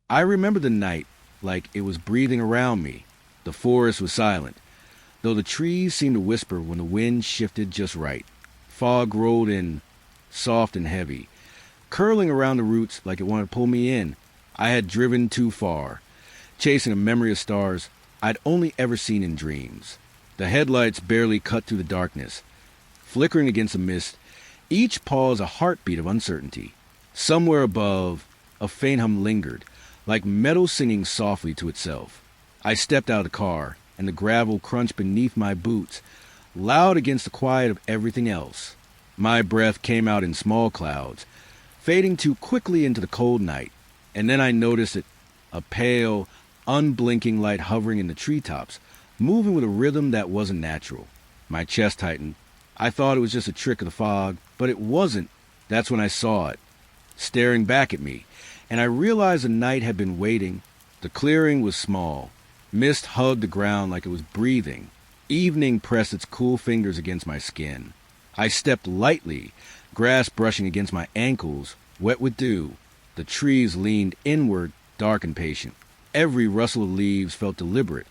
I remember the night like it was breathing around me. The forest was silent, though the trees seemed to whisper when the wind shifted just right. Fog rolled in, soft and heavy, curling around the roots like it wanted to pull me in. I had driven too far, chasing a memory of stars I'd only ever seen in dreams. The headlights barely cut through the darkness, flickering against the mist, each pause a heartbeat of uncertainty. Somewhere above, a faint hum lingered, like metal singing softly to itself. I stepped out of the car, and the gravel crunched beneath my boots, loud against the quiet of everything else. My breath came out in small clouds, fading too quickly into the cold night, and then I noticed it, a pale, unblinking light hovering in the treetops, moving with a rhythm that wasn't natural. My chest tightened. I thought it was just a trick of the fog, but it wasn't. That's when I saw it, staring back at me, and I realized the night had been waiting. The clearing was small. Mist hugged the ground like it was breathing. Evening pressed its cool fingers against my skin. I stepped lightly, grass brushing against my ankles, wet with dew. The trees leaned inward, dark and patient. Every rustle of leaves felt deliberate,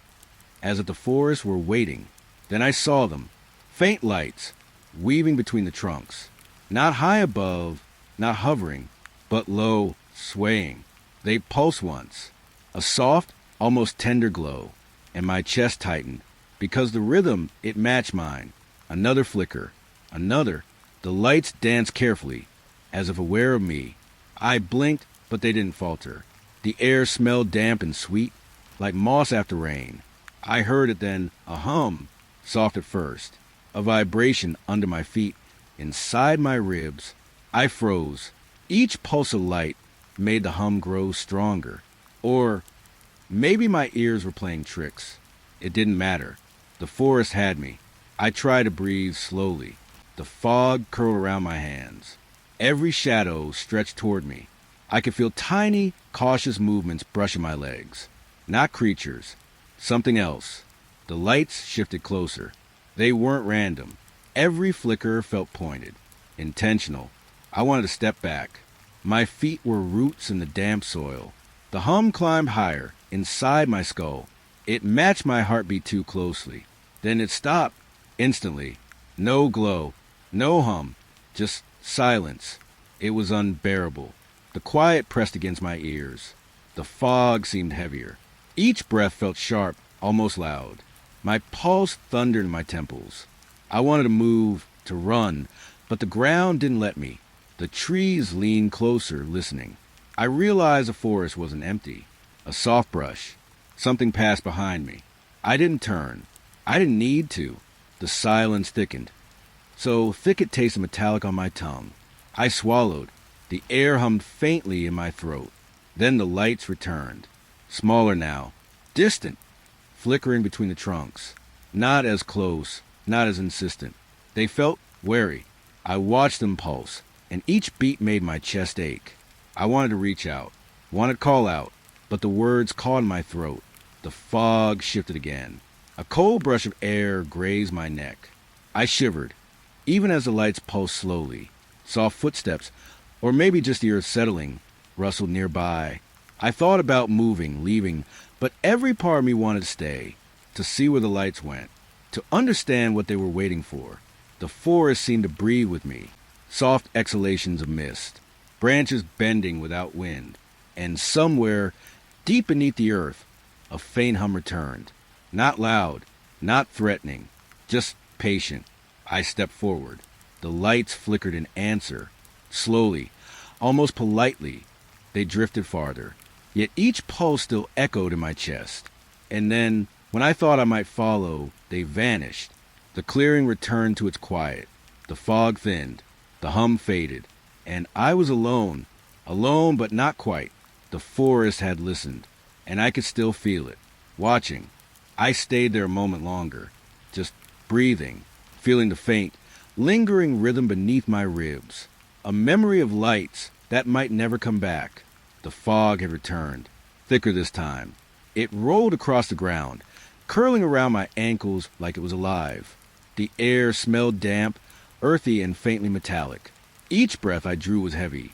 as if the forests were waiting. Then I saw them, faint lights, weaving between the trunks. Not high above, not hovering, but low, swaying. They pulsed once, a soft, almost tender glow, and my chest tightened, because the rhythm, it matched mine. Another flicker, another. The lights danced carefully, as if aware of me. I blinked, but they didn't falter. The air smelled damp and sweet, like moss after rain. I heard it then, a hum, soft at first, a vibration under my feet, inside my ribs. I froze. Each pulse of light made the hum grow stronger. Or maybe my ears were playing tricks. It didn't matter. The forest had me. I tried to breathe slowly. The fog curled around my hands. Every shadow stretched toward me. I could feel tiny, cautious movements brushing my legs. Not creatures. Something else. The lights shifted closer. They weren't random. Every flicker felt pointed, intentional. I wanted to step back. My feet were roots in the damp soil. The hum climbed higher, inside my skull. It matched my heartbeat too closely. Then it stopped, instantly. No glow, no hum, just silence. It was unbearable. The quiet pressed against my ears. The fog seemed heavier. Each breath felt sharp, almost loud. My pulse thundered in my temples. I wanted to move, to run, but the ground didn't let me. The trees leaned closer, listening. I realized the forest wasn't empty. A soft brush. Something passed behind me. I didn't turn. I didn't need to. The silence thickened. So thick it tasted metallic on my tongue. I swallowed. The air hummed faintly in my throat. Then the lights returned. Smaller now. Distant. Flickering between the trunks. Not as close. Not as insistent. They felt wary. I watched them pulse, and each beat made my chest ache. I wanted to reach out. Wanted to call out. But the words caught in my throat. The fog shifted again. A cold brush of air grazed my neck. I shivered, even as the lights pulsed slowly. Saw footsteps, or maybe just the earth settling, rustled nearby. I thought about moving, leaving, but every part of me wanted to stay, to see where the lights went, to understand what they were waiting for. The forest seemed to breathe with me, soft exhalations of mist, branches bending without wind, and somewhere, deep beneath the earth, a faint hum returned. Not loud, not threatening, just patient. I stepped forward. The lights flickered in answer. Slowly, almost politely, they drifted farther. Yet each pulse still echoed in my chest. And then, when I thought I might follow, they vanished. The clearing returned to its quiet. The fog thinned. The hum faded. And I was alone. Alone, but not quite. The forest had listened, and I could still feel it, watching. I stayed there a moment longer, just breathing, feeling the faint, lingering rhythm beneath my ribs. A memory of lights that might never come back. The fog had returned, thicker this time. It rolled across the ground, curling around my ankles like it was alive. The air smelled damp, earthy and faintly metallic. Each breath I drew was heavy,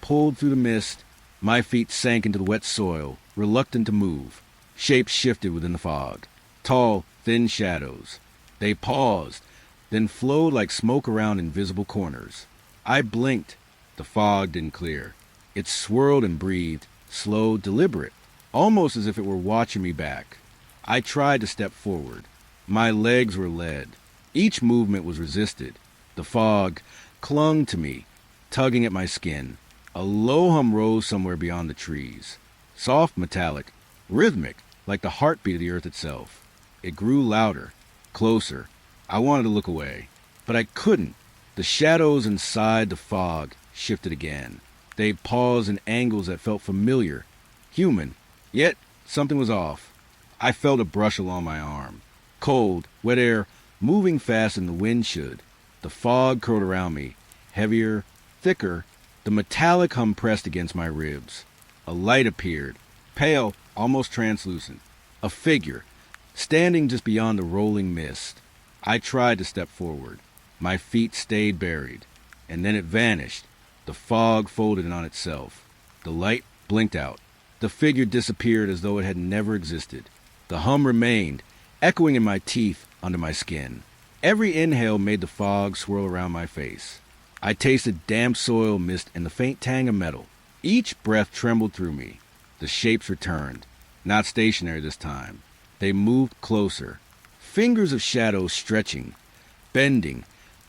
pulled through the mist, My feet sank into the wet soil, reluctant to move. Shapes shifted within the fog. Tall, thin shadows. They paused, then flowed like smoke around invisible corners. I blinked. The fog didn't clear. It swirled and breathed, slow, deliberate, almost as if it were watching me back. I tried to step forward. My legs were lead. Each movement was resisted. The fog clung to me, tugging at my skin. A low hum rose somewhere beyond the trees. Soft, metallic, rhythmic, like the heartbeat of the earth itself. It grew louder, closer. I wanted to look away, but I couldn't. The shadows inside the fog shifted again. They paused in angles that felt familiar, human, yet something was off. I felt a brush along my arm. Cold, wet air, moving faster than the wind should. The fog curled around me, heavier, thicker. The metallic hum pressed against my ribs. A light appeared, pale, almost translucent. A figure, standing just beyond the rolling mist. I tried to step forward. My feet stayed buried, and then it vanished. The fog folded in on itself. The light blinked out. The figure disappeared as though it had never existed. The hum remained, echoing in my teeth under my skin. Every inhale made the fog swirl around my face. I tasted damp soil mist and the faint tang of metal. Each breath trembled through me. The shapes returned, not stationary this time. They moved closer. Fingers of shadows stretching, bending,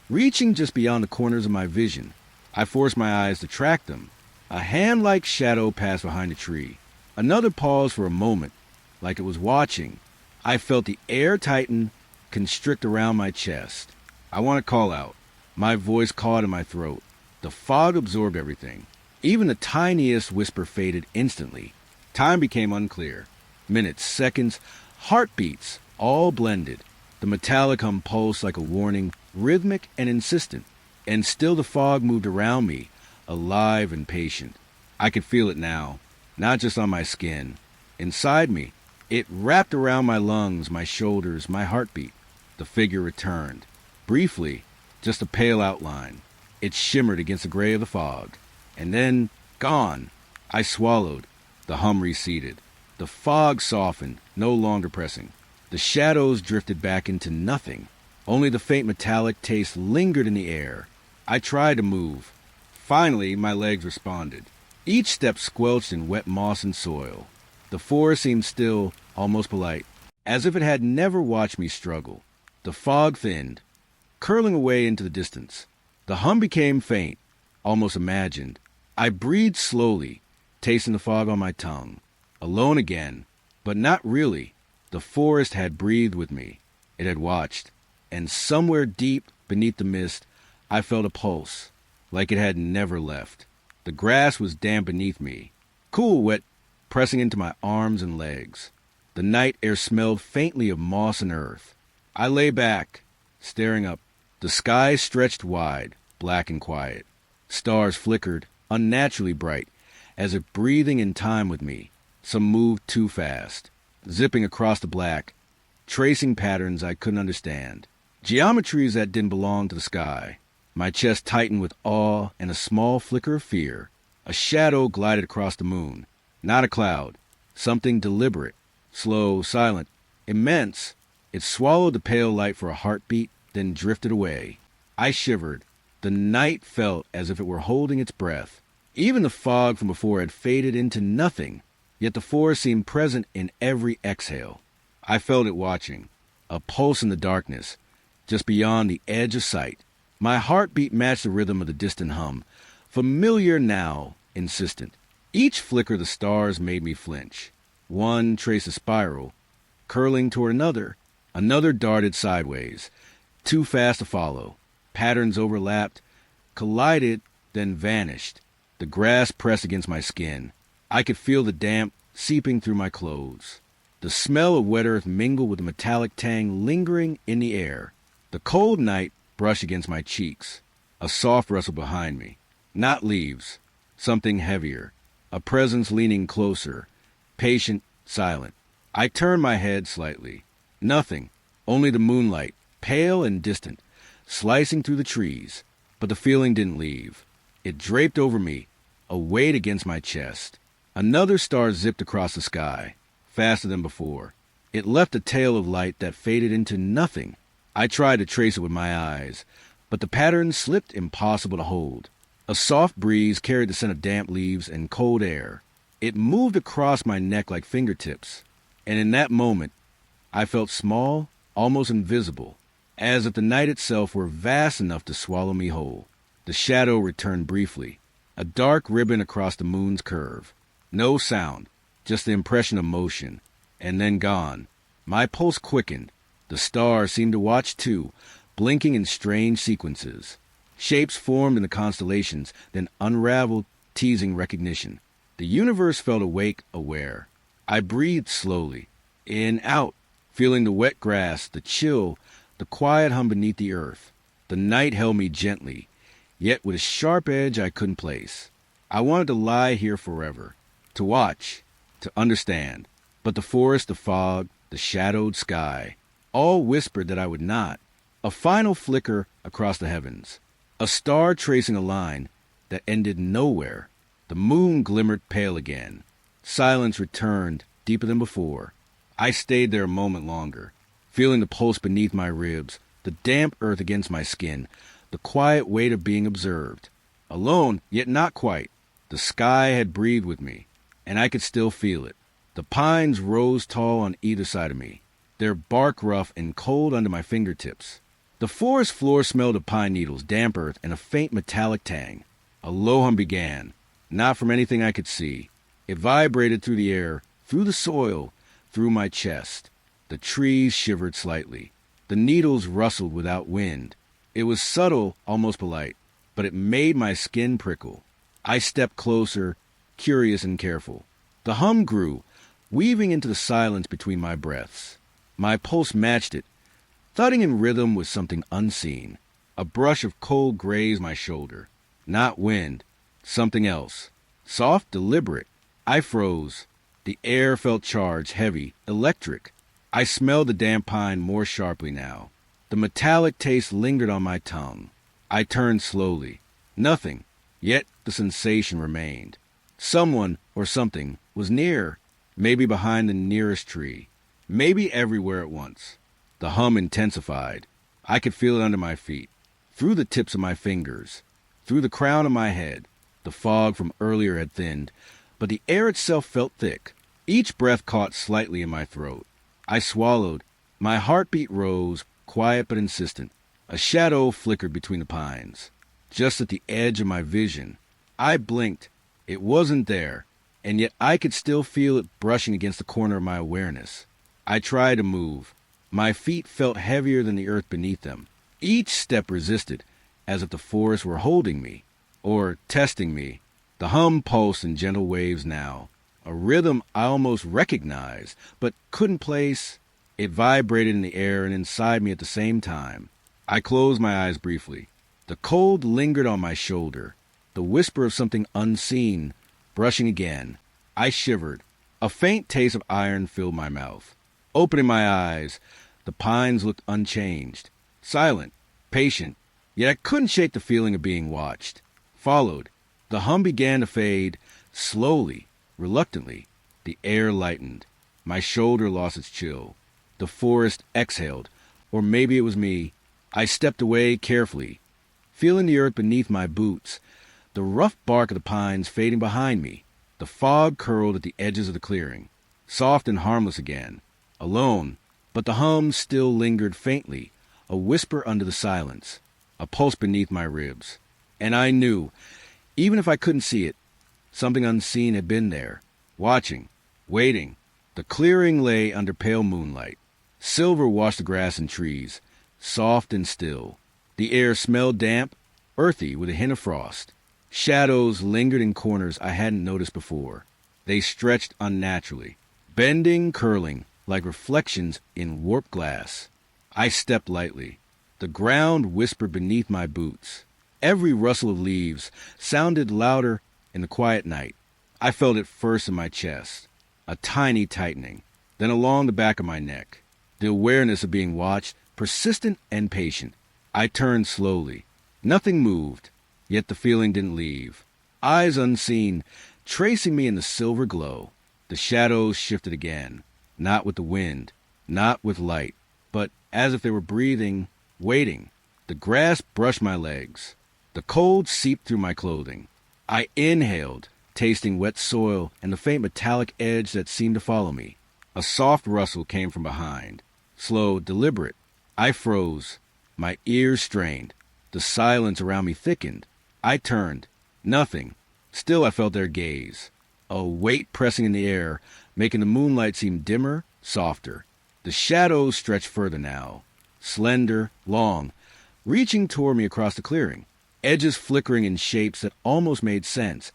reaching just beyond the corners of my vision. I forced my eyes to track them. A hand-like shadow passed behind a tree. Another paused for a moment, like it was watching. I felt the air tighten, constrict around my chest. I want to call out. My voice caught in my throat. The fog absorbed everything. Even the tiniest whisper faded instantly. Time became unclear. Minutes, seconds, heartbeats, all blended. The metallic hum pulsed like a warning, rhythmic and insistent. And still the fog moved around me, alive and patient. I could feel it now, not just on my skin. Inside me, it wrapped around my lungs, my shoulders, my heartbeat. The figure returned. Briefly, just a pale outline. It shimmered against the gray of the fog. And then, gone. I swallowed. The hum receded. The fog softened, no longer pressing. The shadows drifted back into nothing. Only the faint metallic taste lingered in the air. I tried to move. Finally, my legs responded. Each step squelched in wet moss and soil. The forest seemed still, almost polite, as if it had never watched me struggle. The fog thinned, curling away into the distance. The hum became faint, almost imagined. I breathed slowly, tasting the fog on my tongue. Alone again, but not really. The forest had breathed with me. It had watched. And somewhere deep beneath the mist, I felt a pulse, like it had never left. The grass was damp beneath me, cool, wet, pressing into my arms and legs. The night air smelled faintly of moss and earth. I lay back, staring up. The sky stretched wide, black and quiet. Stars flickered, unnaturally bright, as if breathing in time with me. Some moved too fast, zipping across the black, tracing patterns I couldn't understand. Geometries that didn't belong to the sky. My chest tightened with awe and a small flicker of fear. A shadow glided across the moon. Not a cloud. Something deliberate, slow, silent, immense. It swallowed the pale light for a heartbeat, then drifted away. I shivered. The night felt as if it were holding its breath. Even the fog from before had faded into nothing, yet the forest seemed present in every exhale. I felt it watching, a pulse in the darkness, just beyond the edge of sight. My heartbeat matched the rhythm of the distant hum, familiar now, insistent. Each flicker of the stars made me flinch. One traced a spiral, curling toward another. Another darted sideways, too fast to follow. Patterns overlapped, collided, then vanished. The grass pressed against my skin. I could feel the damp seeping through my clothes. The smell of wet earth mingled with the metallic tang lingering in the air. The cold night brushed against my cheeks. A soft rustle behind me. Not leaves. Something heavier. A presence leaning closer. Patient, silent. I turned my head slightly. Nothing. Only the moonlight, pale and distant, slicing through the trees. But the feeling didn't leave. It draped over me, a weight against my chest. Another star zipped across the sky, faster than before. It left a tail of light that faded into nothing. I tried to trace it with my eyes, but the pattern slipped impossible to hold. A soft breeze carried the scent of damp leaves and cold air. It moved across my neck like fingertips, and in that moment, I felt small, almost invisible, as if the night itself were vast enough to swallow me whole. The shadow returned briefly, a dark ribbon across the moon's curve. No sound, just the impression of motion, and then gone. My pulse quickened. The stars seemed to watch too, blinking in strange sequences. Shapes formed in the constellations, then unraveled, teasing recognition. The universe felt awake, aware. I breathed slowly, in, out, feeling the wet grass, the chill, the quiet hum beneath the earth. The night held me gently, yet with a sharp edge I couldn't place. I wanted to lie here forever, to watch, to understand. But the forest, the fog, the shadowed sky, all whispered that I would not. A final flicker across the heavens. A star tracing a line that ended nowhere. The moon glimmered pale again. Silence returned, deeper than before. I stayed there a moment longer, feeling the pulse beneath my ribs, the damp earth against my skin, the quiet weight of being observed. Alone, yet not quite. The sky had breathed with me, and I could still feel it. The pines rose tall on either side of me, their bark rough and cold under my fingertips. The forest floor smelled of pine needles, damp earth, and a faint metallic tang. A low hum began, not from anything I could see. It vibrated through the air, through the soil, through my chest. The trees shivered slightly. The needles rustled without wind. It was subtle, almost polite, but it made my skin prickle. I stepped closer, curious and careful. The hum grew, weaving into the silence between my breaths. My pulse matched it, thudding in rhythm with something unseen. A brush of cold grazed my shoulder. Not wind, something else. Soft, deliberate. I froze. The air felt charged, heavy, electric. I smelled the damp pine more sharply now. The metallic taste lingered on my tongue. I turned slowly. Nothing, yet the sensation remained. Someone or something was near, maybe behind the nearest tree, maybe everywhere at once. The hum intensified. I could feel it under my feet, through the tips of my fingers, through the crown of my head. The fog from earlier had thinned, but the air itself felt thick. Each breath caught slightly in my throat. I swallowed. My heartbeat rose, quiet but insistent. A shadow flickered between the pines, just at the edge of my vision. I blinked. It wasn't there, and yet I could still feel it brushing against the corner of my awareness. I tried to move. My feet felt heavier than the earth beneath them. Each step resisted, as if the forest were holding me, or testing me. The hum pulsed in gentle waves now, a rhythm I almost recognized, but couldn't place. It vibrated in the air and inside me at the same time. I closed my eyes briefly. The cold lingered on my shoulder, the whisper of something unseen, brushing again. I shivered. A faint taste of iron filled my mouth. Opening my eyes, the pines looked unchanged, silent, patient, yet I couldn't shake the feeling of being watched. Followed. The hum began to fade, slowly, reluctantly. The air lightened. My shoulder lost its chill. The forest exhaled, or maybe it was me. I stepped away carefully, feeling the earth beneath my boots, the rough bark of the pines fading behind me. The fog curled at the edges of the clearing, soft and harmless again. Alone, but the hum still lingered faintly, a whisper under the silence, a pulse beneath my ribs. And I knew, even if I couldn't see it, something unseen had been there, watching, waiting. The clearing lay under pale moonlight. Silver washed the grass and trees, soft and still. The air smelled damp, earthy with a hint of frost. Shadows lingered in corners I hadn't noticed before. They stretched unnaturally, bending, curling, like reflections in warped glass. I stepped lightly. The ground whispered beneath my boots. Every rustle of leaves sounded louder in the quiet night. I felt it first in my chest, a tiny tightening, then along the back of my neck. The awareness of being watched, persistent and patient. I turned slowly. Nothing moved, yet the feeling didn't leave. Eyes unseen, tracing me in the silver glow. The shadows shifted again, not with the wind, not with light, but as if they were breathing, waiting. The grass brushed my legs. The cold seeped through my clothing. I inhaled, tasting wet soil and the faint metallic edge that seemed to follow me. A soft rustle came from behind, slow, deliberate. I froze, my ears strained. The silence around me thickened. I turned. Nothing. Still I felt their gaze. A weight pressing in the air, making the moonlight seem dimmer, softer. The shadows stretched further now, slender, long, reaching toward me across the clearing, edges flickering in shapes that almost made sense,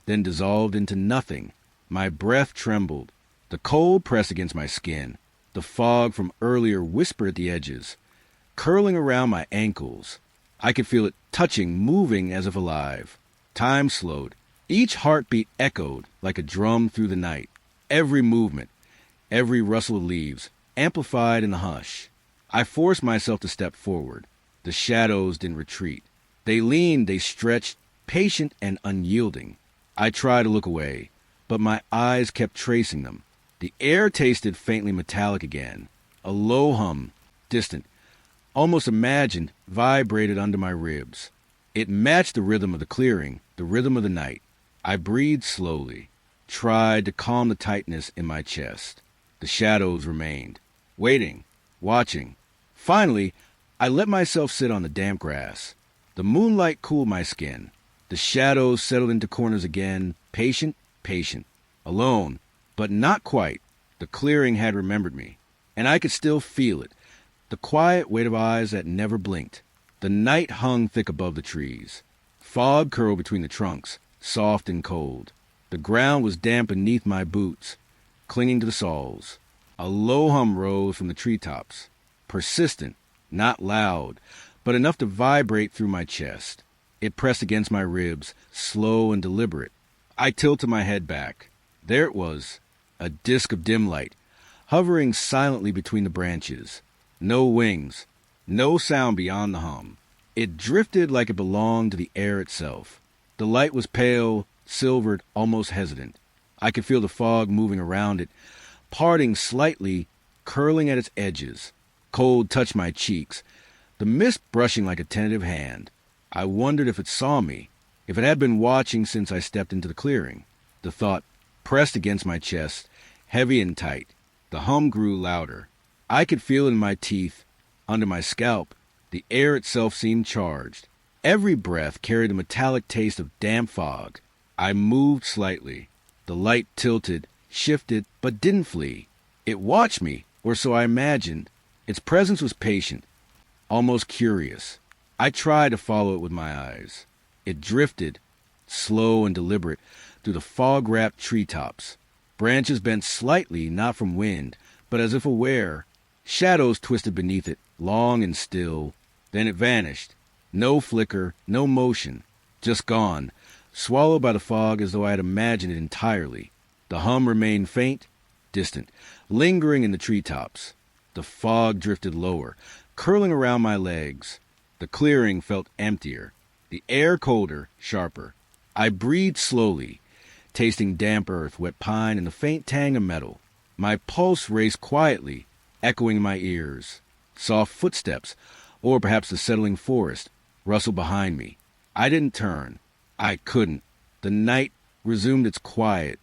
then dissolved into nothing. My breath trembled. The cold pressed against my skin. The fog from earlier whispered at the edges, curling around my ankles. I could feel it touching, moving as if alive. Time slowed. Each heartbeat echoed like a drum through the night. Every movement, every rustle of leaves, amplified in the hush. I forced myself to step forward. The shadows didn't retreat. They leaned, they stretched, patient and unyielding. I tried to look away, but my eyes kept tracing them. The air tasted faintly metallic again. A low hum, distant, almost imagined, vibrated under my ribs. It matched the rhythm of the clearing, the rhythm of the night. I breathed slowly, tried to calm the tightness in my chest. The shadows remained, waiting, watching. Finally, I let myself sit on the damp grass. The moonlight cooled my skin. The shadows settled into corners again, patient, patient. Alone, but not quite. The clearing had remembered me, and I could still feel it. The quiet weight of eyes that never blinked. The night hung thick above the trees. Fog curled between the trunks, soft and cold. The ground was damp beneath my boots, clinging to the soles. A low hum rose from the treetops, persistent, not loud, but enough to vibrate through my chest. It pressed against my ribs, slow and deliberate. I tilted my head back. There it was, a disk of dim light, hovering silently between the branches. No wings, no sound beyond the hum. It drifted like it belonged to the air itself. The light was pale, silvered, almost hesitant. I could feel the fog moving around it, parting slightly, curling at its edges. Cold touched my cheeks, the mist brushing like a tentative hand. I wondered if it saw me, if it had been watching since I stepped into the clearing. The thought pressed against my chest, heavy and tight. The hum grew louder. I could feel it in my teeth, under my scalp. The air itself seemed charged. Every breath carried a metallic taste of damp fog. I moved slightly. The light tilted, shifted, but didn't flee. It watched me, or so I imagined. Its presence was patient, almost curious. I tried to follow it with my eyes. It drifted, slow and deliberate, through the fog-wrapped treetops. Branches bent slightly, not from wind, but as if aware. Shadows twisted beneath it, long and still. Then it vanished. No flicker, no motion. Just gone, swallowed by the fog as though I had imagined it entirely. The hum remained faint, distant, lingering in the treetops. The fog drifted lower, curling around my legs. The clearing felt emptier, the air colder, sharper. I breathed slowly, tasting damp earth, wet pine, and the faint tang of metal. My pulse raced quietly, echoing in my ears. Soft footsteps, or perhaps the settling forest, rustled behind me. I didn't turn. I couldn't. The night resumed its quiet,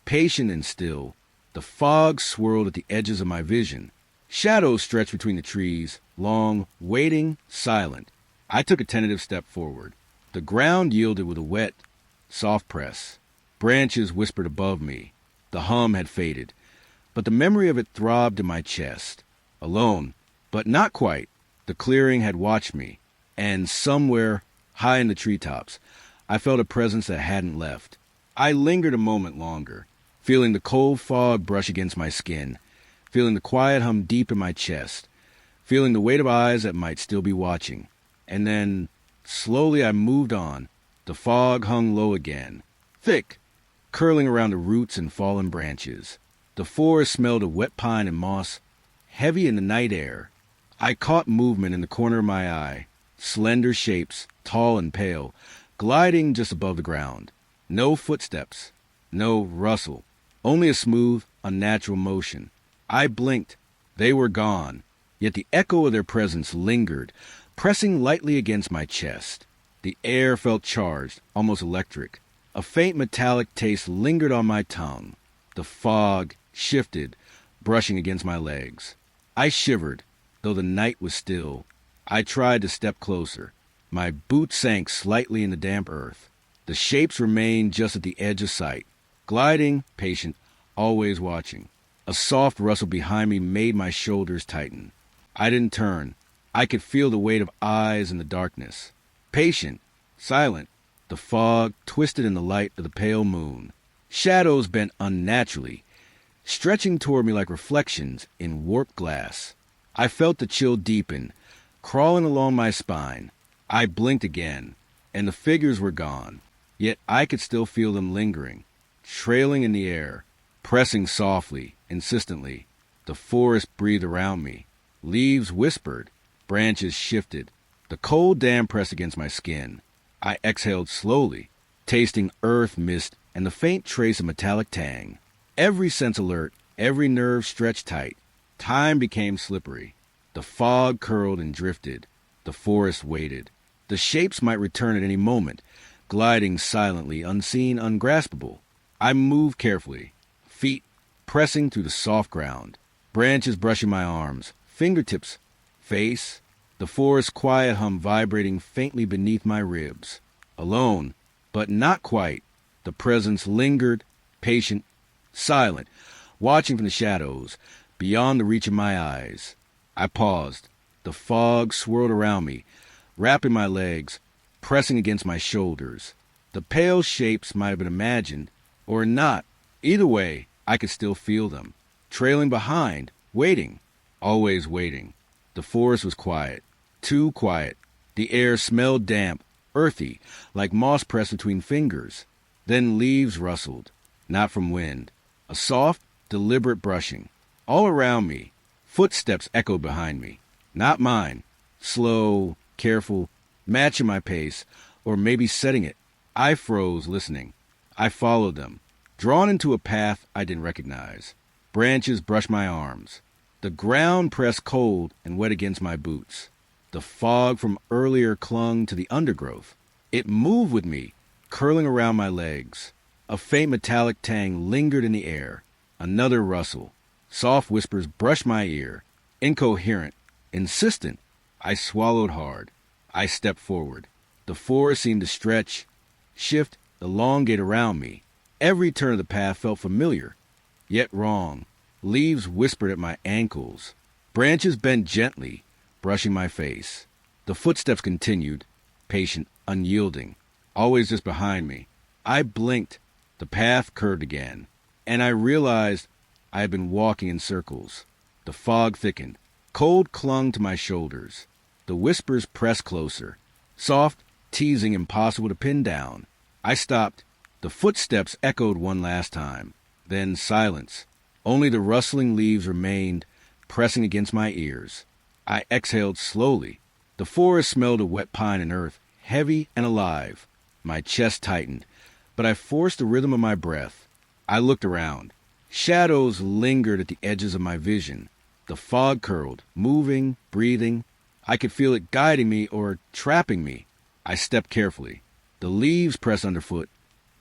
patient and still. The fog swirled at the edges of my vision. Shadows stretched between the trees, long, waiting, silent. I took a tentative step forward. The ground yielded with a wet, soft press. Branches whispered above me. The hum had faded, but the memory of it throbbed in my chest. Alone, but not quite. The clearing had watched me, and somewhere, high in the treetops, I felt a presence that hadn't left. I lingered a moment longer, feeling the cold fog brush against my skin, feeling the quiet hum deep in my chest, feeling the weight of eyes that might still be watching. And then, slowly I moved on. The fog hung low again, thick, curling around the roots and fallen branches. The forest smelled of wet pine and moss, heavy in the night air. I caught movement in the corner of my eye, slender shapes, tall and pale, gliding just above the ground. No footsteps, No rustle, only a smooth, unnatural motion. I blinked. They were gone, yet the echo of their presence lingered, pressing lightly against my chest. The air felt charged, almost electric. A faint metallic taste lingered on my tongue. The fog shifted, brushing against my legs. I shivered, though the night was still. I tried to step closer. My boots sank slightly in the damp earth. The shapes remained just at the edge of sight, gliding, patient, always watching. A soft rustle behind me made my shoulders tighten. I didn't turn. I could feel the weight of eyes in the darkness. Patient, silent, the fog twisted in the light of the pale moon. Shadows bent unnaturally, stretching toward me like reflections in warped glass. I felt the chill deepen, crawling along my spine. I blinked again, and the figures were gone. Yet I could still feel them lingering, trailing in the air, pressing softly, insistently. The forest breathed around me. Leaves whispered, branches shifted. The cold damp pressed against my skin. I exhaled slowly, tasting earth mist and the faint trace of metallic tang. Every sense alert, every nerve stretched tight. Time became slippery. The fog curled and drifted. The forest waited. The shapes might return at any moment, gliding silently, unseen, ungraspable. I moved carefully, feet pressing through the soft ground, branches brushing my arms, fingertips, face, the forest's quiet hum vibrating faintly beneath my ribs. Alone, but not quite, the presence lingered, patient, silent, watching from the shadows, beyond the reach of my eyes. I paused. The fog swirled around me, wrapping my legs, pressing against my shoulders. The pale shapes might have been imagined, or not. Either way, I could still feel them, trailing behind, waiting, always waiting. The forest was quiet, too quiet. The air smelled damp, earthy, like moss pressed between fingers. Then leaves rustled, not from wind. A soft, deliberate brushing. All around me, footsteps echoed behind me. Not mine. Slow, careful, matching my pace, or maybe setting it. I froze, listening. I followed them, drawn into a path I didn't recognize. Branches brushed my arms. The ground pressed cold and wet against my boots. The fog from earlier clung to the undergrowth. It moved with me, curling around my legs. A faint metallic tang lingered in the air. Another rustle. Soft whispers brushed my ear. Incoherent, insistent. I swallowed hard. I stepped forward. The forest seemed to stretch, shift, elongate around me. Every turn of the path felt familiar, yet wrong. Leaves whispered at my ankles. Branches bent gently, brushing my face. The footsteps continued, patient, unyielding, always just behind me. I blinked. The path curved again, and I realized I had been walking in circles. The fog thickened. Cold clung to my shoulders. The whispers pressed closer, soft, teasing, impossible to pin down. I stopped. The footsteps echoed one last time. Then silence. Only the rustling leaves remained, pressing against my ears. I exhaled slowly. The forest smelled of wet pine and earth, heavy and alive. My chest tightened, but I forced the rhythm of my breath. I looked around. Shadows lingered at the edges of my vision. The fog curled, moving, breathing. I could feel it guiding me or trapping me. I stepped carefully. The leaves pressed underfoot,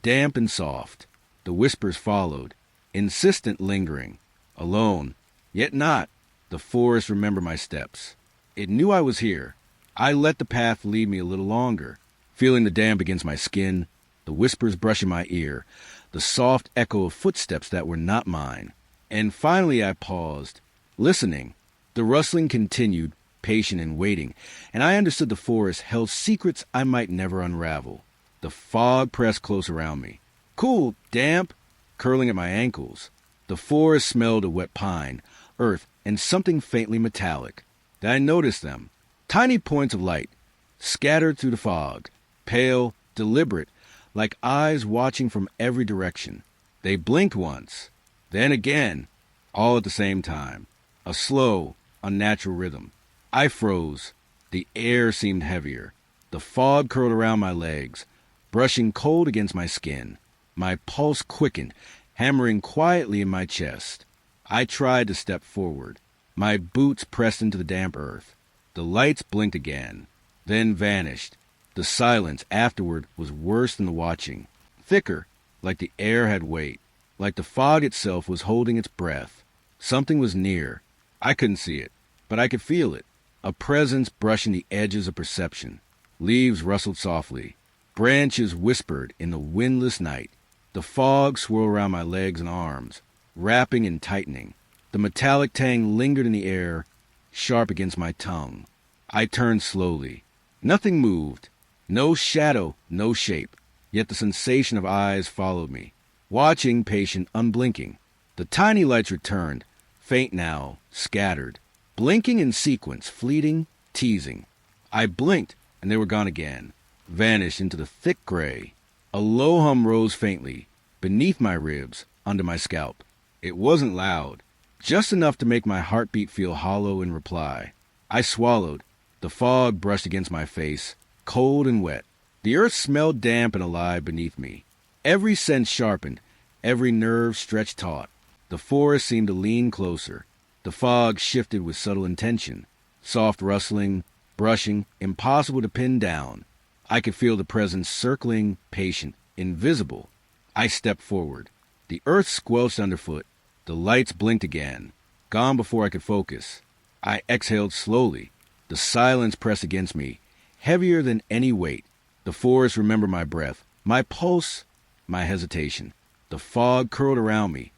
damp and soft. The whispers followed, insistent, lingering. Alone, yet not. The forest remembered my steps. It knew I was here. I let the path lead me a little longer, feeling the damp against my skin, the whispers brushing my ear, the soft echo of footsteps that were not mine. And finally I paused, listening. The rustling continued, patient and waiting, and I understood the forest held secrets I might never unravel. The fog pressed close around me, cool, damp, curling at my ankles. The forest smelled of wet pine, earth, and something faintly metallic. Then I noticed them, tiny points of light, scattered through the fog, pale, deliberate, like eyes watching from every direction. They blinked once, then again, all at the same time. A slow, unnatural rhythm. I froze. The air seemed heavier. The fog curled around my legs, brushing cold against my skin. My pulse quickened, hammering quietly in my chest. I tried to step forward. My boots pressed into the damp earth. The lights blinked again, then vanished. The silence afterward was worse than the watching. Thicker, like the air had weight, like the fog itself was holding its breath. Something was near. I couldn't see it, but I could feel it. A presence brushing the edges of perception. Leaves rustled softly. Branches whispered in the windless night. The fog swirled around my legs and arms, wrapping and tightening. The metallic tang lingered in the air, sharp against my tongue. I turned slowly. Nothing moved. No shadow, no shape. Yet the sensation of eyes followed me, watching, patient, unblinking. The tiny lights returned, faint now, scattered, blinking in sequence, fleeting, teasing. I blinked, and they were gone again, vanished into the thick gray. A low hum rose faintly, beneath my ribs, under my scalp. It wasn't loud, just enough to make my heartbeat feel hollow in reply. I swallowed. The fog brushed against my face, cold and wet. The earth smelled damp and alive beneath me. Every sense sharpened, every nerve stretched taut. The forest seemed to lean closer. The fog shifted with subtle intention. Soft rustling, brushing, impossible to pin down. I could feel the presence circling, patient, invisible. I stepped forward. The earth squelched underfoot. The lights blinked again, gone before I could focus. I exhaled slowly. The silence pressed against me, heavier than any weight. The forest remembered my breath, my pulse, my hesitation. The fog curled around me,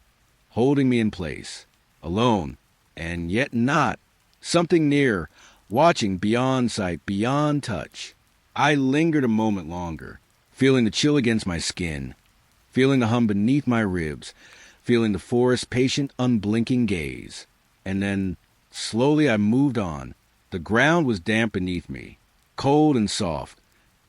holding me in place, alone, and yet not. Something near, watching beyond sight, beyond touch. I lingered a moment longer, feeling the chill against my skin, feeling the hum beneath my ribs, feeling the forest's patient, unblinking gaze. And then, slowly I moved on. The ground was damp beneath me, cold and soft,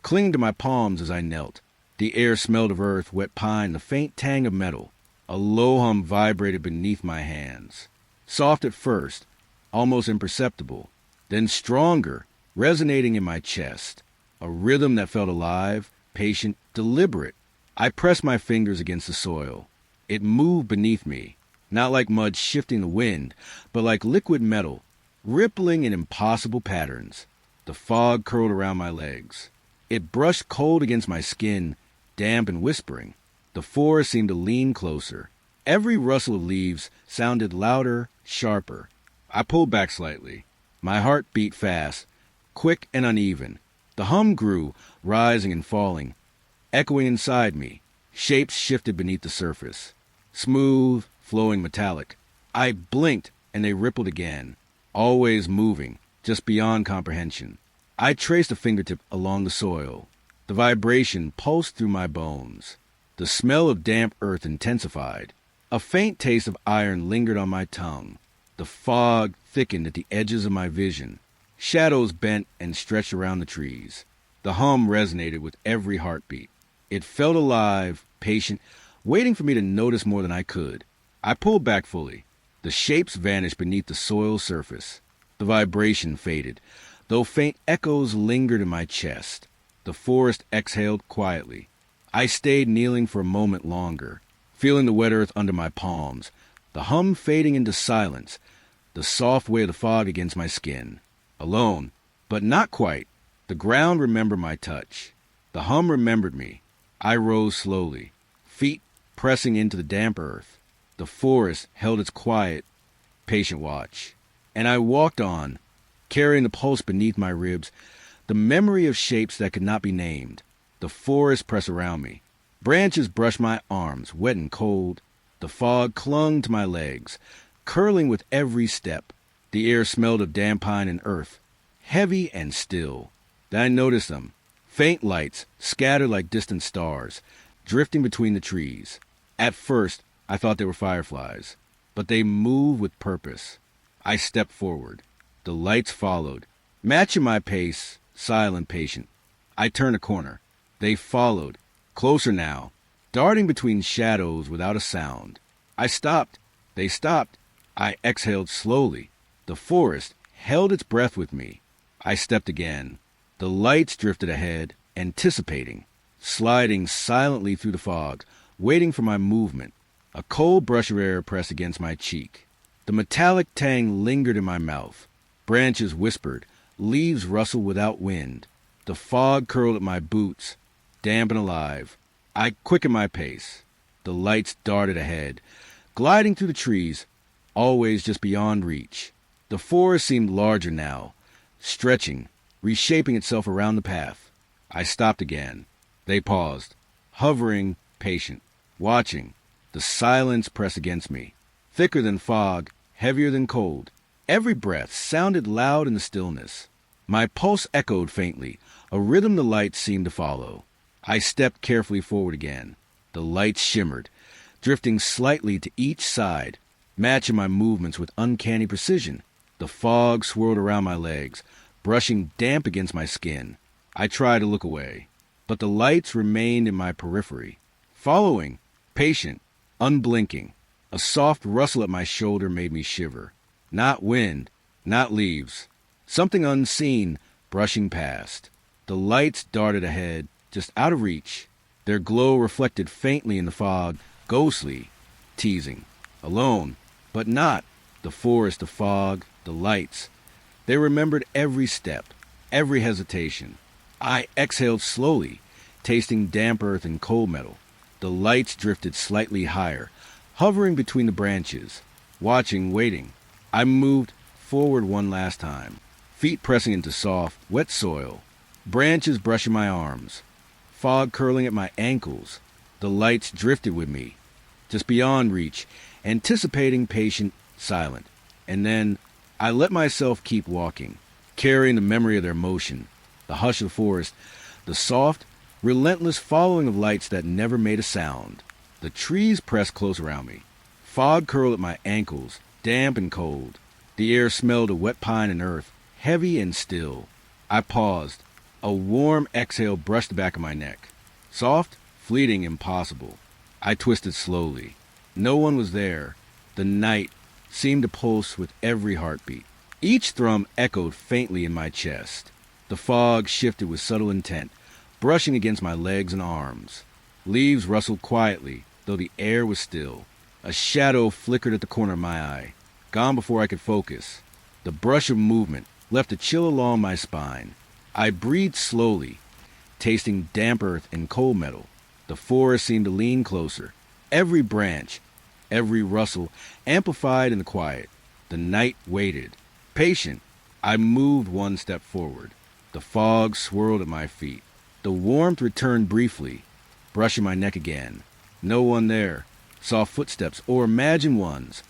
clinging to my palms as I knelt. The air smelled of earth, wet pine, the faint tang of metal. A low hum vibrated beneath my hands. Soft at first, almost imperceptible, then stronger, resonating in my chest. A rhythm that felt alive, patient, deliberate. I pressed my fingers against the soil. It moved beneath me, not like mud shifting the wind, but like liquid metal, rippling in impossible patterns. The fog curled around my legs. It brushed cold against my skin, damp and whispering. The forest seemed to lean closer. Every rustle of leaves sounded louder, sharper. I pulled back slightly. My heart beat fast, quick and uneven. The hum grew, rising and falling, echoing inside me. Shapes shifted beneath the surface. Smooth, flowing metallic. I blinked, and they rippled again, always moving, just beyond comprehension. I traced a fingertip along the soil. The vibration pulsed through my bones. The smell of damp earth intensified. A faint taste of iron lingered on my tongue. The fog thickened at the edges of my vision. Shadows bent and stretched around the trees. The hum resonated with every heartbeat. It felt alive, patient, waiting for me to notice more than I could. I pulled back fully. The shapes vanished beneath the soil's surface. The vibration faded, though faint echoes lingered in my chest. The forest exhaled quietly. I stayed kneeling for a moment longer, feeling the wet earth under my palms, the hum fading into silence, the soft weight of the fog against my skin. Alone, but not quite. The ground remembered my touch. The hum remembered me. I rose slowly, feet pressing into the damp earth. The forest held its quiet, patient watch. And I walked on, carrying the pulse beneath my ribs, the memory of shapes that could not be named. The forest pressed around me. Branches brushed my arms, wet and cold. The fog clung to my legs, curling with every step. The air smelled of damp pine and earth, heavy and still. Then I noticed them, faint lights, scattered like distant stars, drifting between the trees. At first, I thought they were fireflies, but they moved with purpose. I stepped forward. The lights followed, matching my pace, silent, patient. I turned a corner. They followed, closer now, darting between shadows without a sound. I stopped. They stopped. I exhaled slowly. The forest held its breath with me. I stepped again. The lights drifted ahead, anticipating, sliding silently through the fog, waiting for my movement. A cold brush of air pressed against my cheek. The metallic tang lingered in my mouth. Branches whispered. Leaves rustled without wind. The fog curled at my boots, damp and alive. I quickened my pace. The lights darted ahead, gliding through the trees, always just beyond reach. The forest seemed larger now, stretching, reshaping itself around the path. I stopped again. They paused, hovering, patient, watching. The silence pressed against me, thicker than fog, heavier than cold. Every breath sounded loud in the stillness. My pulse echoed faintly, a rhythm the lights seemed to follow. I stepped carefully forward again. The lights shimmered, drifting slightly to each side, matching my movements with uncanny precision. The fog swirled around my legs, brushing damp against my skin. I tried to look away, but the lights remained in my periphery, following, patient, unblinking. A soft rustle at my shoulder made me shiver. Not wind, not leaves. Something unseen brushing past. The lights darted ahead, just out of reach. Their glow reflected faintly in the fog, ghostly, teasing. Alone, but not. The forest, the fog, the lights. They remembered every step, every hesitation. I exhaled slowly, tasting damp earth and cold metal. The lights drifted slightly higher, hovering between the branches, watching, waiting. I moved forward one last time, feet pressing into soft, wet soil, branches brushing my arms, fog curling at my ankles. The lights drifted with me, just beyond reach, anticipating, patient, silent. And then I let myself keep walking, carrying the memory of their motion, the hush of the forest, the soft, relentless following of lights that never made a sound. The trees pressed close around me. Fog curled at my ankles, damp and cold. The air smelled of wet pine and earth, heavy and still. I paused. A warm exhale brushed the back of my neck. Soft, fleeting, impossible. I twisted slowly. No one was there. The night seemed to pulse with every heartbeat. Each thrum echoed faintly in my chest. The fog shifted with subtle intent, brushing against my legs and arms. Leaves rustled quietly, though the air was still. A shadow flickered at the corner of my eye, gone before I could focus. The brush of movement left a chill along my spine. I breathed slowly, tasting damp earth and cold metal. The forest seemed to lean closer. Every branch, every rustle, amplified in the quiet. The night waited. Patient, I moved one step forward. The fog swirled at my feet. The warmth returned briefly, brushing my neck again. No one there. Soft footsteps, or imagined ones,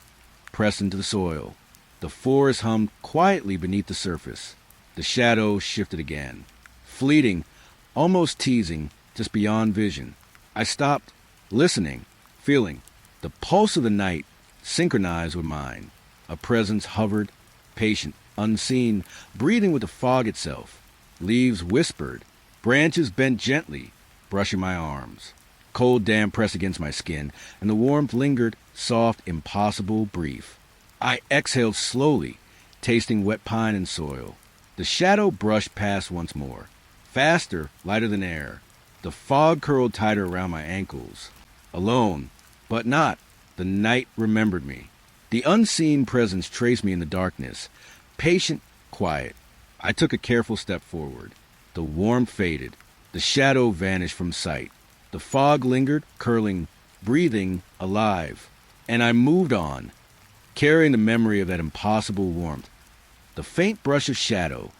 pressed into the soil. The forest hummed quietly beneath the surface. The shadows shifted again, fleeting, almost teasing, just beyond vision. I stopped, listening, feeling. The pulse of the night synchronized with mine. A presence hovered, patient, unseen, breathing with the fog itself. Leaves whispered, branches bent gently, brushing my arms. Cold damp pressed against my skin, and the warmth lingered, soft, impossible, brief. I exhaled slowly, tasting wet pine and soil. The shadow brushed past once more, faster, lighter than air. The fog curled tighter around my ankles. Alone, but not. The night remembered me. The unseen presence traced me in the darkness, patient, quiet. I took a careful step forward. The warmth faded. The shadow vanished from sight. The fog lingered, curling, breathing, alive. And I moved on, carrying the memory of that impossible warmth. The faint brush of shadow,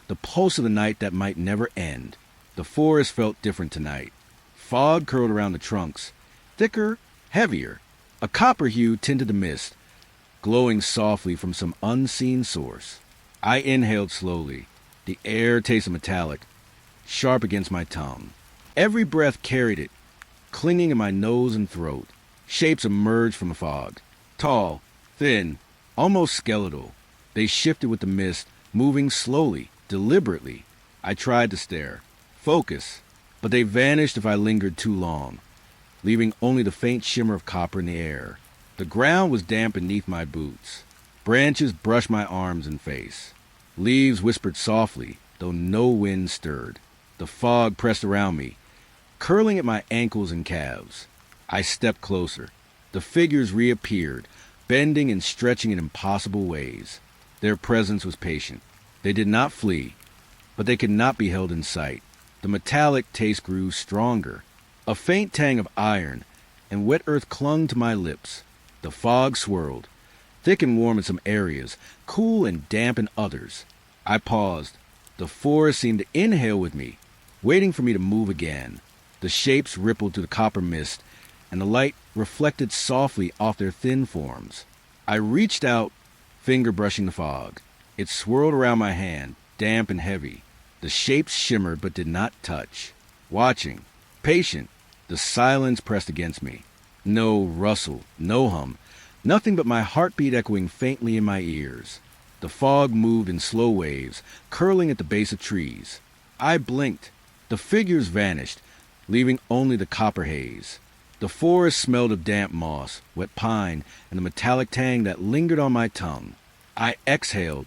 the pulse of the night that might never end. The forest felt different tonight. Fog curled around the trunks, thicker, heavier. A copper hue tinted the mist, glowing softly from some unseen source. I inhaled slowly. The air tasted metallic, sharp against my tongue. Every breath carried it, clinging in my nose and throat. Shapes emerged from the fog. Tall, thin, almost skeletal. They shifted with the mist, moving slowly, deliberately. I tried to stare, focus, but they vanished if I lingered too long, leaving only the faint shimmer of copper in the air. The ground was damp beneath my boots. Branches brushed my arms and face. Leaves whispered softly, though no wind stirred. The fog pressed around me, curling at my ankles and calves. I stepped closer. The figures reappeared, bending and stretching in impossible ways. Their presence was patient. They did not flee, but they could not be held in sight. The metallic taste grew stronger. A faint tang of iron and wet earth clung to my lips. The fog swirled, thick and warm in some areas, cool and damp in others. I paused. The forest seemed to inhale with me, waiting for me to move again. The shapes rippled through the copper mist, and the light reflected softly off their thin forms. I reached out, finger brushing the fog. It swirled around my hand, damp and heavy. The shapes shimmered but did not touch. Watching, patient, the silence pressed against me. No rustle, no hum, nothing but my heartbeat echoing faintly in my ears. The fog moved in slow waves, curling at the base of trees. I blinked. The figures vanished, leaving only the copper haze. The forest smelled of damp moss, wet pine, and the metallic tang that lingered on my tongue. I exhaled,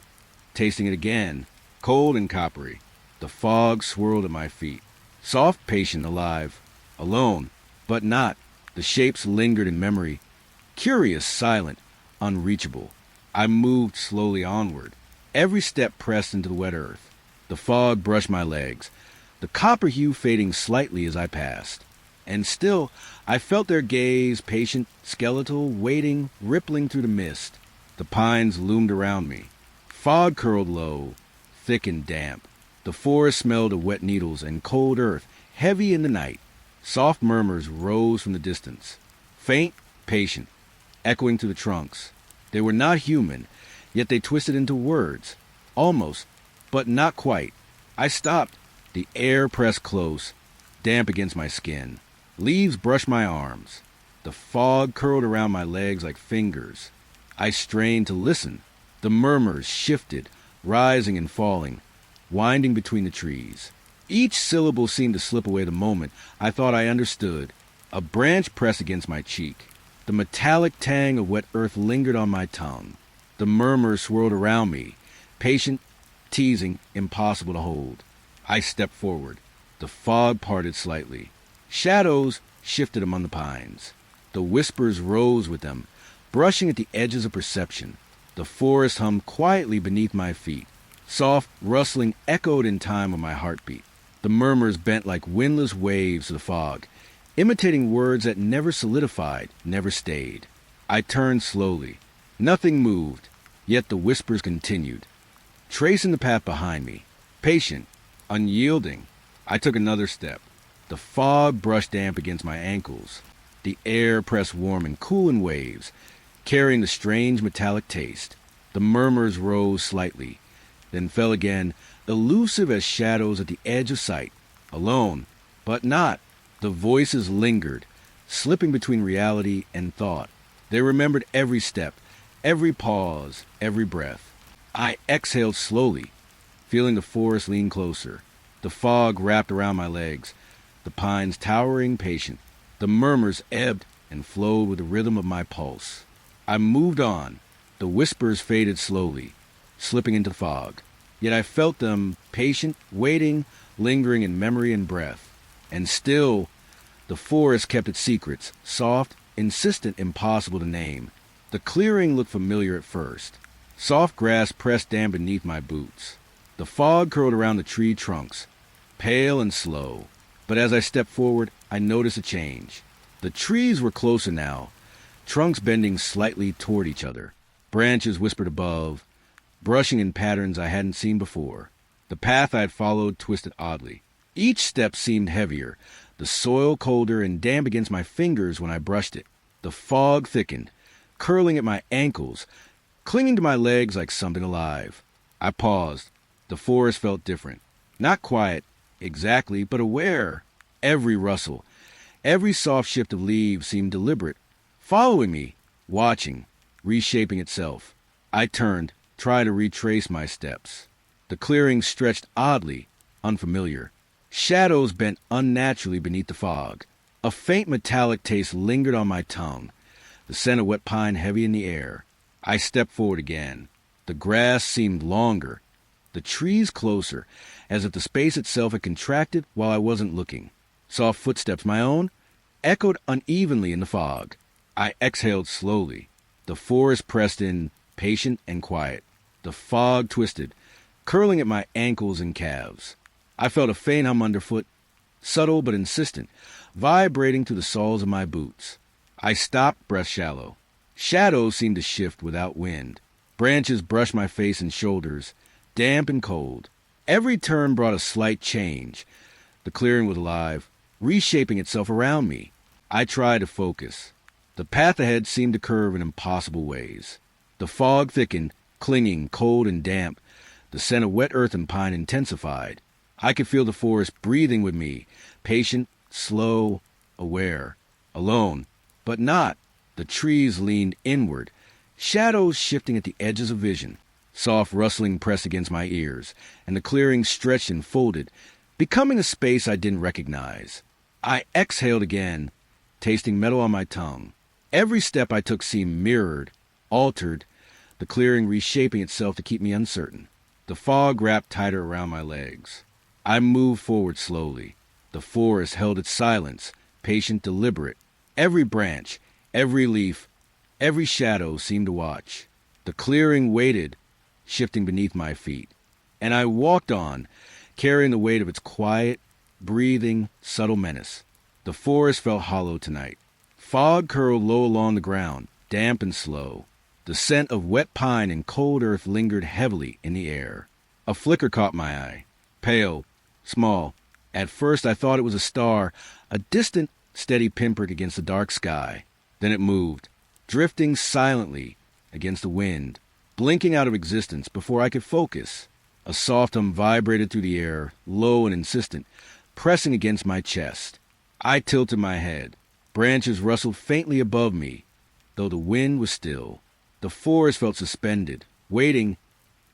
tasting it again, cold and coppery. The fog swirled at my feet. Soft, patient, alive. Alone, but not. The shapes lingered in memory. Curious, silent, unreachable. I moved slowly onward. Every step pressed into the wet earth. The fog brushed my legs, the copper hue fading slightly as I passed. And still, I felt their gaze, patient, skeletal, waiting, rippling through the mist. The pines loomed around me. Fog curled low, thick and damp. The forest smelled of wet needles and cold earth, heavy in the night. Soft murmurs rose from the distance, faint, patient, echoing through the trunks. They were not human, yet they twisted into words. Almost, but not quite. I stopped. The air pressed close, damp against my skin. Leaves brushed my arms. The fog curled around my legs like fingers. I strained to listen. The murmurs shifted, rising and falling, winding between the trees. Each syllable seemed to slip away the moment I thought I understood. A branch pressed against my cheek. The metallic tang of wet earth lingered on my tongue. The murmurs swirled around me, patient, teasing, impossible to hold. I stepped forward. The fog parted slightly. Shadows shifted among the pines. The whispers rose with them, brushing at the edges of perception. The forest hummed quietly beneath my feet. Soft, rustling echoed in time with my heartbeat. The murmurs bent like windless waves to the fog, imitating words that never solidified, never stayed. I turned slowly. Nothing moved, yet the whispers continued, tracing the path behind me. Patient, unyielding, I took another step. The fog brushed damp against my ankles. The air pressed warm and cool in waves, carrying the strange metallic taste. The murmurs rose slightly, then fell again, elusive as shadows at the edge of sight. Alone, but not. The voices lingered, slipping between reality and thought. They remembered every step, every pause, every breath. I exhaled slowly, feeling the forest lean closer. The fog wrapped around my legs, the pines towering patient. The murmurs ebbed and flowed with the rhythm of my pulse. I moved on. The whispers faded slowly, slipping into the fog. Yet I felt them, patient, waiting, lingering in memory and breath. And still, the forest kept its secrets, soft, insistent, impossible to name. The clearing looked familiar at first. Soft grass pressed down beneath my boots. The fog curled around the tree trunks, pale and slow. But as I stepped forward, I noticed a change. The trees were closer now, trunks bending slightly toward each other. Branches whispered above, brushing in patterns I hadn't seen before. The path I had followed twisted oddly. Each step seemed heavier, the soil colder and damp against my fingers when I brushed it. The fog thickened, curling at my ankles, clinging to my legs like something alive. I paused. The forest felt different. Not quiet, exactly, but aware. Every rustle, every soft shift of leaves seemed deliberate, following me, watching, reshaping itself. I turned, trying to retrace my steps. The clearing stretched oddly, unfamiliar. Shadows bent unnaturally beneath the fog. A faint metallic taste lingered on my tongue, the scent of wet pine heavy in the air. I stepped forward again. The grass seemed longer, the trees closer, as if the space itself had contracted while I wasn't looking. Soft footsteps, my own, echoed unevenly in the fog. I exhaled slowly. The forest pressed in, patient and quiet. The fog twisted, curling at my ankles and calves. I felt a faint hum underfoot, subtle but insistent, vibrating through the soles of my boots. I stopped, breath shallow. Shadows seemed to shift without wind. Branches brushed my face and shoulders, damp and cold. Every turn brought a slight change. The clearing was alive, reshaping itself around me. I tried to focus. The path ahead seemed to curve in impossible ways. The fog thickened, clinging, cold and damp. The scent of wet earth and pine intensified. I could feel the forest breathing with me, patient, slow, aware, alone, but not. The trees leaned inward, shadows shifting at the edges of vision. Soft rustling pressed against my ears, and the clearing stretched and folded, becoming a space I didn't recognize. I exhaled again, tasting metal on my tongue. Every step I took seemed mirrored, altered, the clearing reshaping itself to keep me uncertain. The fog wrapped tighter around my legs. I moved forward slowly. The forest held its silence, patient, deliberate. Every branch, every leaf, every shadow seemed to watch. The clearing waited, shifting beneath my feet. And I walked on, carrying the weight of its quiet, breathing, subtle menace. The forest felt hollow tonight. Fog curled low along the ground, damp and slow. The scent of wet pine and cold earth lingered heavily in the air. A flicker caught my eye. Pale, small. At first I thought it was a star, a distant, steady pinprick against the dark sky. Then it moved, drifting silently against the wind, blinking out of existence before I could focus. A soft hum vibrated through the air, low and insistent, pressing against my chest. I tilted my head. Branches rustled faintly above me, though the wind was still. The forest felt suspended, waiting.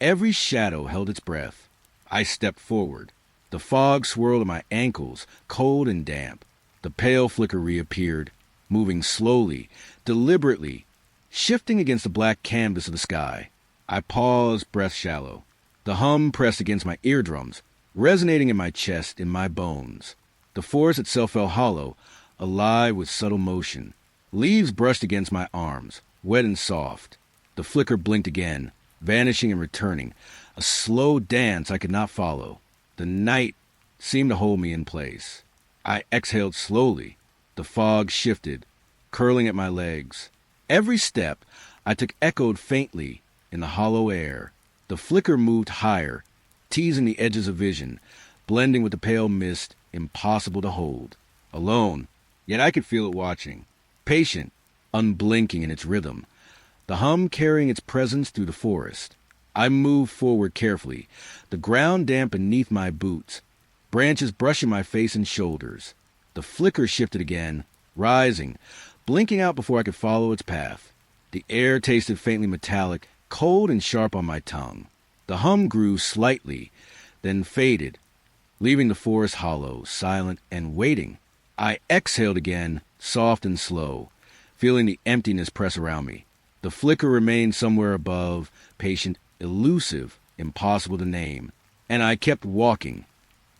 Every shadow held its breath. I stepped forward. The fog swirled at my ankles, cold and damp. The pale flicker reappeared, moving slowly, deliberately, shifting against the black canvas of the sky. I paused, breath shallow. The hum pressed against my eardrums, resonating in my chest, in my bones. The forest itself felt hollow, alive with subtle motion. Leaves brushed against my arms, wet and soft. The flicker blinked again, vanishing and returning, a slow dance I could not follow. The night seemed to hold me in place. I exhaled slowly. The fog shifted, curling at my legs. Every step I took echoed faintly in the hollow air. The flicker moved higher, teasing the edges of vision, blending with the pale mist, impossible to hold. Alone, yet I could feel it watching, patient, unblinking in its rhythm, the hum carrying its presence through the forest. I moved forward carefully, the ground damp beneath my boots, branches brushing my face and shoulders. The flicker shifted again, rising, blinking out before I could follow its path. The air tasted faintly metallic, cold and sharp on my tongue. The hum grew slightly, then faded, leaving the forest hollow, silent, and waiting. I exhaled again, soft and slow, feeling the emptiness press around me. The flicker remained somewhere above, patient, elusive, impossible to name. And I kept walking,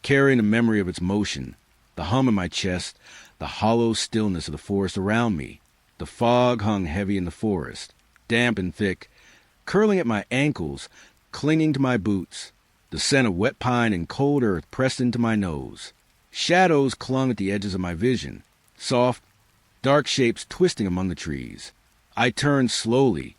carrying the memory of its motion, the hum in my chest, the hollow stillness of the forest around me. The fog hung heavy in the forest, damp and thick, curling at my ankles, clinging to my boots. The scent of wet pine and cold earth pressed into my nose. Shadows clung at the edges of my vision, soft, dark shapes twisting among the trees. I turned slowly,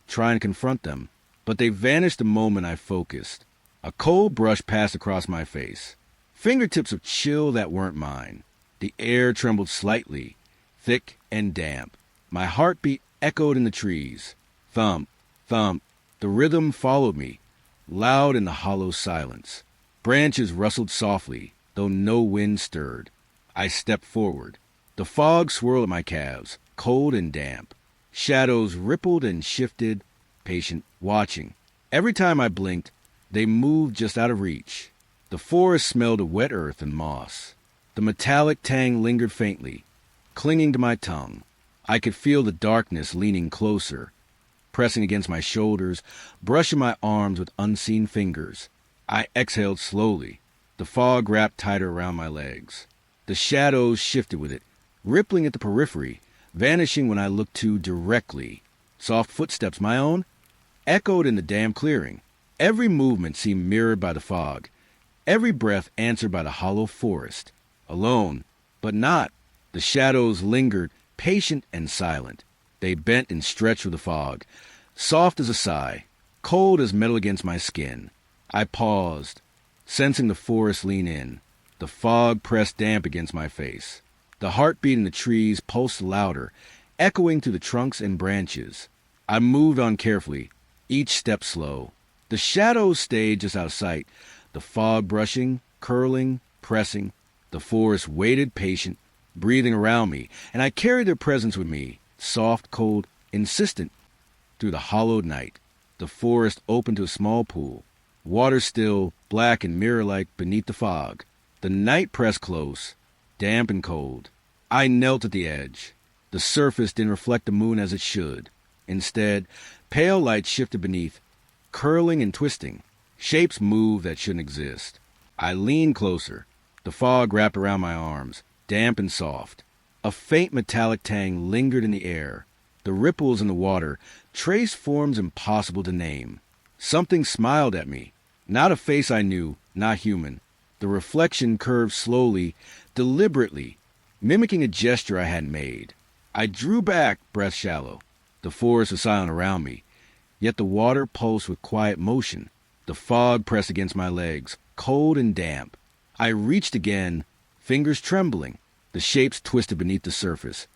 trying to confront them, but they vanished the moment I focused. A cold brush passed across my face, fingertips of chill that weren't mine. The air trembled slightly, thick and damp. My heartbeat echoed in the trees. Thump, thump. The rhythm followed me, loud in the hollow silence. Branches rustled softly, though no wind stirred. I stepped forward. The fog swirled at my calves, cold and damp. Shadows rippled and shifted, patient, watching. Every time I blinked, they moved just out of reach. The forest smelled of wet earth and moss. The metallic tang lingered faintly, clinging to my tongue. I could feel the darkness leaning closer, pressing against my shoulders, brushing my arms with unseen fingers. I exhaled slowly. The fog wrapped tighter around my legs. The shadows shifted with it, rippling at the periphery, vanishing when I looked too directly. Soft footsteps, my own, echoed in the damp clearing. Every movement seemed mirrored by the fog, every breath answered by the hollow forest. Alone, but not. The shadows lingered, patient and silent. They bent and stretched with the fog, soft as a sigh, cold as metal against my skin. I paused, sensing the forest lean in. The fog pressed damp against my face. The heartbeat in the trees pulsed louder, echoing through the trunks and branches. I moved on carefully, each step slow. The shadows stayed just out of sight, the fog brushing, curling, pressing. The forest waited patient, breathing around me, and I carried their presence with me, soft, cold, insistent, through the hollowed night. The forest opened to a small pool, water still, black and mirror-like beneath the fog. The night pressed close, damp and cold. I knelt at the edge. The surface didn't reflect the moon as it should. Instead, pale light shifted beneath, curling and twisting. Shapes moved that shouldn't exist. I leaned closer. The fog wrapped around my arms, damp and soft. A faint metallic tang lingered in the air. The ripples in the water traced forms impossible to name. Something smiled at me. Not a face I knew, not human. The reflection curved slowly, deliberately, mimicking a gesture I hadn't made. I drew back, breath shallow. The forest was silent around me, yet the water pulsed with quiet motion. The fog pressed against my legs, cold and damp. I reached again, fingers trembling. The shapes twisted beneath the surface,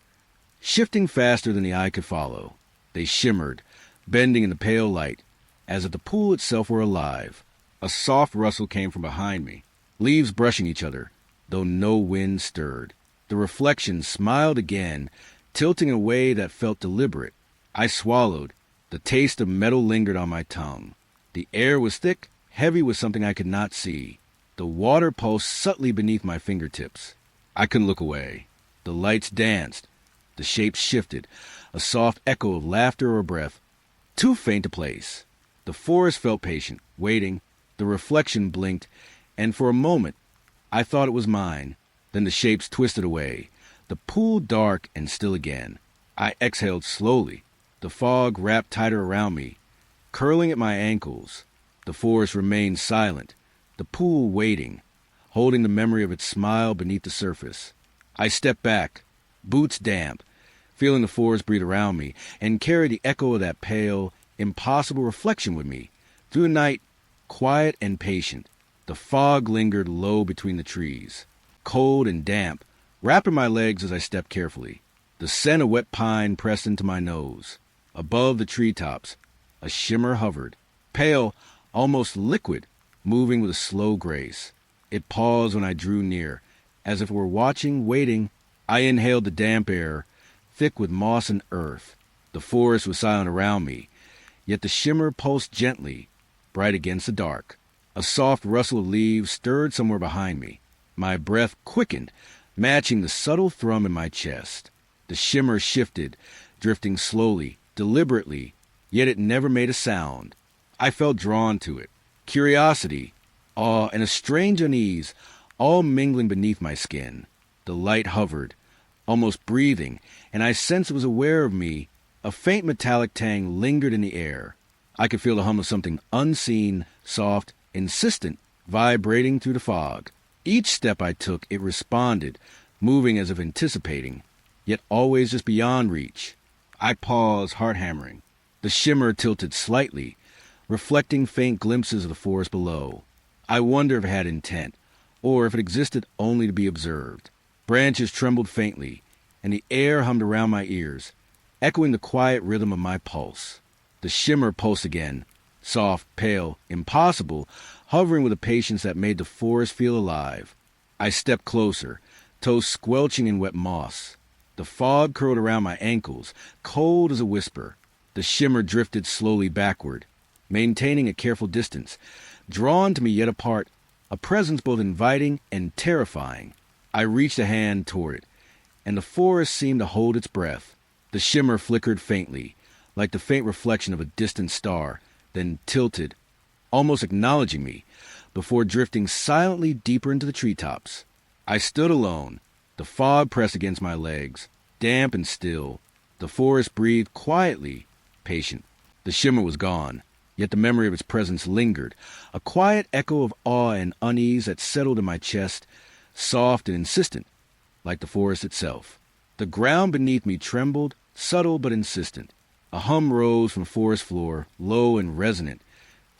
shifting faster than the eye could follow. They shimmered, bending in the pale light, as if the pool itself were alive. A soft rustle came from behind me, leaves brushing each other, though no wind stirred. The reflection smiled again, tilting in a way that felt deliberate. I swallowed. The taste of metal lingered on my tongue. The air was thick, heavy with something I could not see. The water pulsed subtly beneath my fingertips. I couldn't look away. The lights danced. The shapes shifted, a soft echo of laughter or breath, too faint to place. The forest felt patient, waiting. The reflection blinked, and for a moment, I thought it was mine. Then the shapes twisted away, the pool dark and still again. I exhaled slowly. The fog wrapped tighter around me, curling at my ankles. The forest remained silent, the pool waiting, holding the memory of its smile beneath the surface. I stepped back, boots damp, feeling the forest breathe around me, and carried the echo of that pale, impossible reflection with me. Through the night, quiet and patient, the fog lingered low between the trees, cold and damp, wrapping my legs as I stepped carefully. The scent of wet pine pressed into my nose. Above the treetops, a shimmer hovered, pale, almost liquid, moving with a slow grace. It paused when I drew near, as if it were watching, waiting. I inhaled the damp air, thick with moss and earth. The forest was silent around me, yet the shimmer pulsed gently, bright against the dark. A soft rustle of leaves stirred somewhere behind me. My breath quickened, matching the subtle thrum in my chest. The shimmer shifted, drifting slowly, deliberately, yet it never made a sound. I felt drawn to it. Curiosity, awe, and a strange unease, all mingling beneath my skin. The light hovered, almost breathing, and I sensed it was aware of me. A faint metallic tang lingered in the air. I could feel the hum of something unseen, soft, insistent, vibrating through the fog. Each step I took, it responded, moving as if anticipating, yet always just beyond reach. I paused, heart hammering. The shimmer tilted slightly, reflecting faint glimpses of the forest below. I wonder if it had intent, or if it existed only to be observed. Branches trembled faintly, and the air hummed around my ears, echoing the quiet rhythm of my pulse. The shimmer pulsed again, soft, pale, impossible, hovering with a patience that made the forest feel alive. I stepped closer, toes squelching in wet moss. The fog curled around my ankles, cold as a whisper. The shimmer drifted slowly backward, maintaining a careful distance, drawn to me yet apart, a presence both inviting and terrifying. I reached a hand toward it, and the forest seemed to hold its breath. The shimmer flickered faintly, like the faint reflection of a distant star, then tilted, almost acknowledging me, before drifting silently deeper into the treetops. I stood alone, The fog pressed against my legs, damp and still. The forest breathed quietly, patient. The shimmer was gone, yet the memory of its presence lingered, a quiet echo of awe and unease that settled in my chest, soft and insistent, like the forest itself. The ground beneath me trembled, subtle but insistent. A hum rose from the forest floor, low and resonant,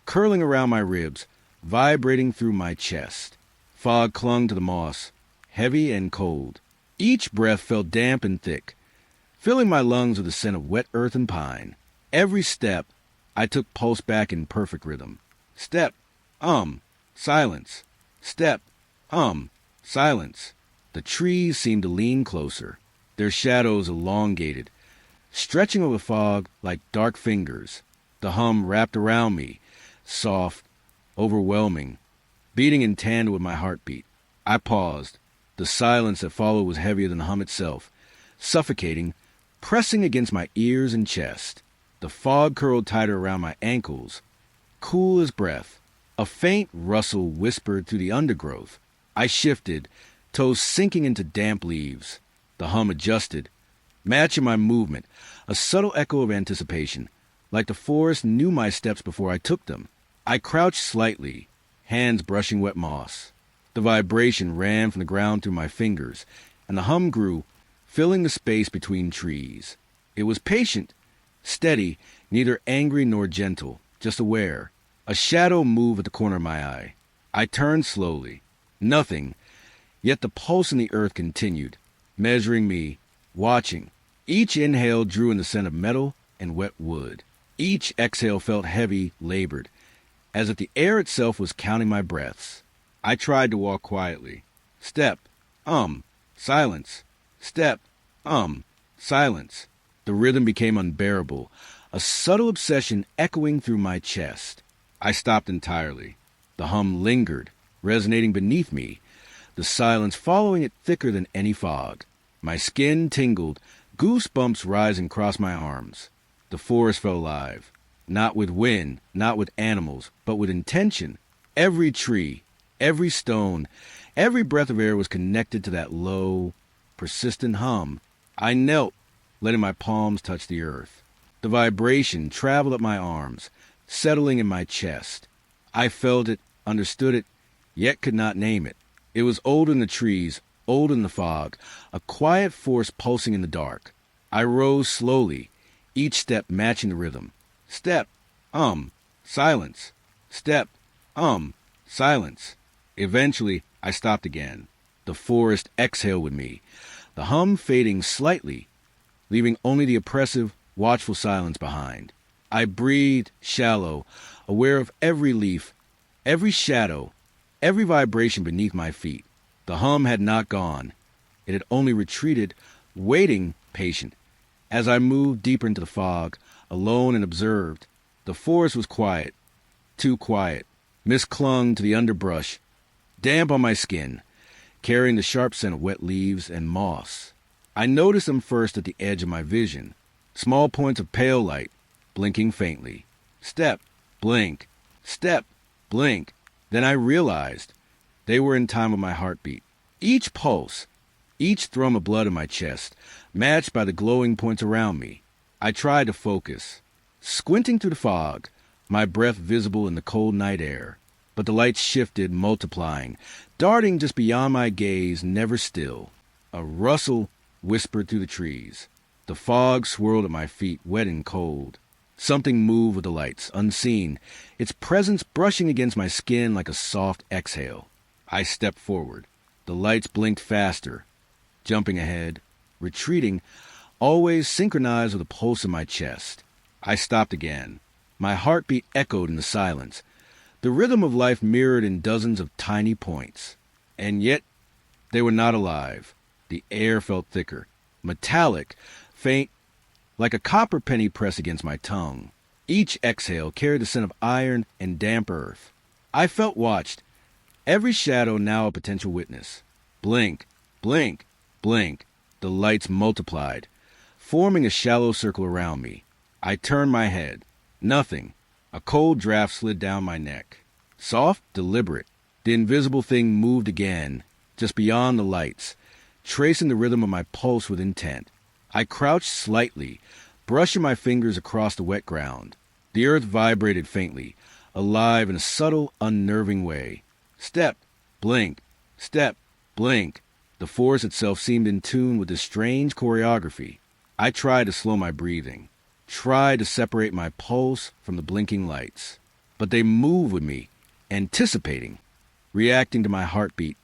curling around my ribs, vibrating through my chest. Fog clung to the moss, heavy and cold. Each breath felt damp and thick, filling my lungs with the scent of wet earth and pine. Every step, I took pulse back in perfect rhythm. Step, silence. Step, silence. The trees seemed to lean closer, their shadows elongated, stretching over the fog like dark fingers. The hum wrapped around me, soft, overwhelming, beating in tandem with my heartbeat. I paused. The silence that followed was heavier than the hum itself, suffocating, pressing against my ears and chest. The fog curled tighter around my ankles, cool as breath. A faint rustle whispered through the undergrowth. I shifted, toes sinking into damp leaves. The hum adjusted, matching my movement, a subtle echo of anticipation, like the forest knew my steps before I took them. I crouched slightly, hands brushing wet moss. The vibration ran from the ground through my fingers, and the hum grew, filling the space between trees. It was patient, steady, neither angry nor gentle, just aware. A shadow moved at the corner of my eye. I turned slowly. Nothing, yet the pulse in the earth continued, measuring me, watching. Each inhale drew in the scent of metal and wet wood. Each exhale felt heavy, labored, as if the air itself was counting my breaths. I tried to walk quietly. Step, silence. Step, silence. The rhythm became unbearable, a subtle obsession echoing through my chest. I stopped entirely. The hum lingered, resonating beneath me, the silence following it thicker than any fog. My skin tingled, goosebumps rising across my arms. The forest felt alive, not with wind, not with animals, but with intention. Every tree, every stone, every breath of air was connected to that low, persistent hum. I knelt, letting my palms touch the earth. The vibration traveled up my arms, settling in my chest. I felt it, understood it, yet could not name it. It was older than the trees, older than the fog, a quiet force pulsing in the dark. I rose slowly, each step matching the rhythm. Step, silence. Step, silence. Eventually, I stopped again. The forest exhaled with me, the hum fading slightly, leaving only the oppressive, watchful silence behind. I breathed shallow, aware of every leaf, every shadow, every vibration beneath my feet. The hum had not gone. It had only retreated, waiting, patient. As I moved deeper into the fog, alone and observed, the forest was quiet, too quiet. Mist clung to the underbrush, damp on my skin, carrying the sharp scent of wet leaves and moss. I noticed them first at the edge of my vision, small points of pale light, blinking faintly. Step, blink, step, blink. Then I realized they were in time with my heartbeat. Each pulse, each thrum of blood in my chest, matched by the glowing points around me. I tried to focus, squinting through the fog, my breath visible in the cold night air. But the lights shifted, multiplying, darting just beyond my gaze, never still. A rustle whispered through the trees. The fog swirled at my feet, wet and cold. Something moved with the lights, unseen, its presence brushing against my skin like a soft exhale. I stepped forward. The lights blinked faster, jumping ahead, retreating, always synchronized with the pulse in my chest. I stopped again. My heartbeat echoed in the silence, the rhythm of life mirrored in dozens of tiny points. And yet, they were not alive. The air felt thicker, metallic, faint, like a copper penny pressed against my tongue. Each exhale carried the scent of iron and damp earth. I felt watched, every shadow now a potential witness. Blink, blink, blink. The lights multiplied, forming a shallow circle around me. I turned my head. Nothing. A cold draft slid down my neck. Soft, deliberate. The invisible thing moved again, just beyond the lights, tracing the rhythm of my pulse with intent. I crouched slightly, brushing my fingers across the wet ground. The earth vibrated faintly, alive in a subtle, unnerving way. Step, blink, step, blink. The forest itself seemed in tune with this strange choreography. I tried to slow my breathing, tried to separate my pulse from the blinking lights. But they moved with me, anticipating, reacting to my heartbeat,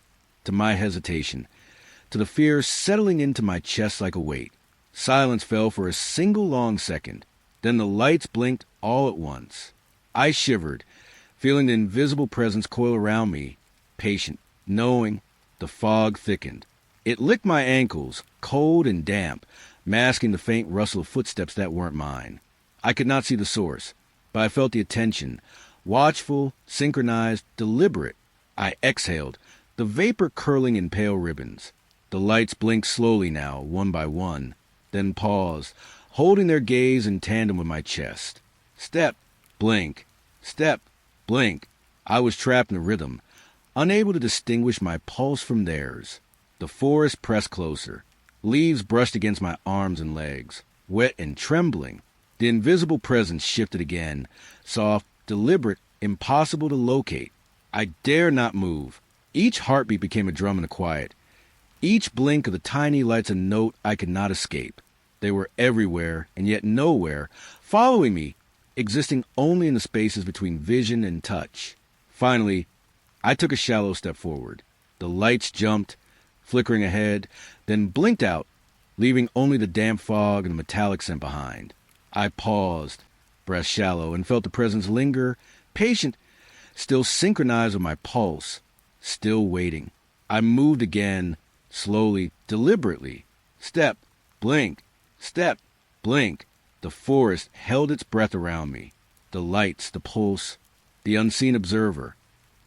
to my hesitation, to the fear settling into my chest like a weight. Silence fell for a single long second. Then the lights blinked all at once. I shivered, feeling the invisible presence coil around me, patient, knowing. The fog thickened. It licked my ankles, cold and damp, masking the faint rustle of footsteps that weren't mine. I could not see the source, but I felt the attention, watchful, synchronized, deliberate. I exhaled, the vapor curling in pale ribbons. The lights blinked slowly now, one by one, then paused, holding their gaze in tandem with my chest. Step, blink, step, blink. I was trapped in a rhythm, unable to distinguish my pulse from theirs. The forest pressed closer. Leaves brushed against my arms and legs, wet and trembling. The invisible presence shifted again, soft, deliberate, impossible to locate. I dare not move. Each heartbeat became a drum in the quiet. Each blink of the tiny lights a note I could not escape. They were everywhere, and yet nowhere, following me, existing only in the spaces between vision and touch. Finally, I took a shallow step forward. The lights jumped, flickering ahead, then blinked out, leaving only the damp fog and the metallic scent behind. I paused, breathed shallow, and felt the presence linger, patient, still synchronized with my pulse, still waiting. I moved again, slowly, deliberately. Step, blink, step, blink. The forest held its breath around me. The lights, the pulse, the unseen observer,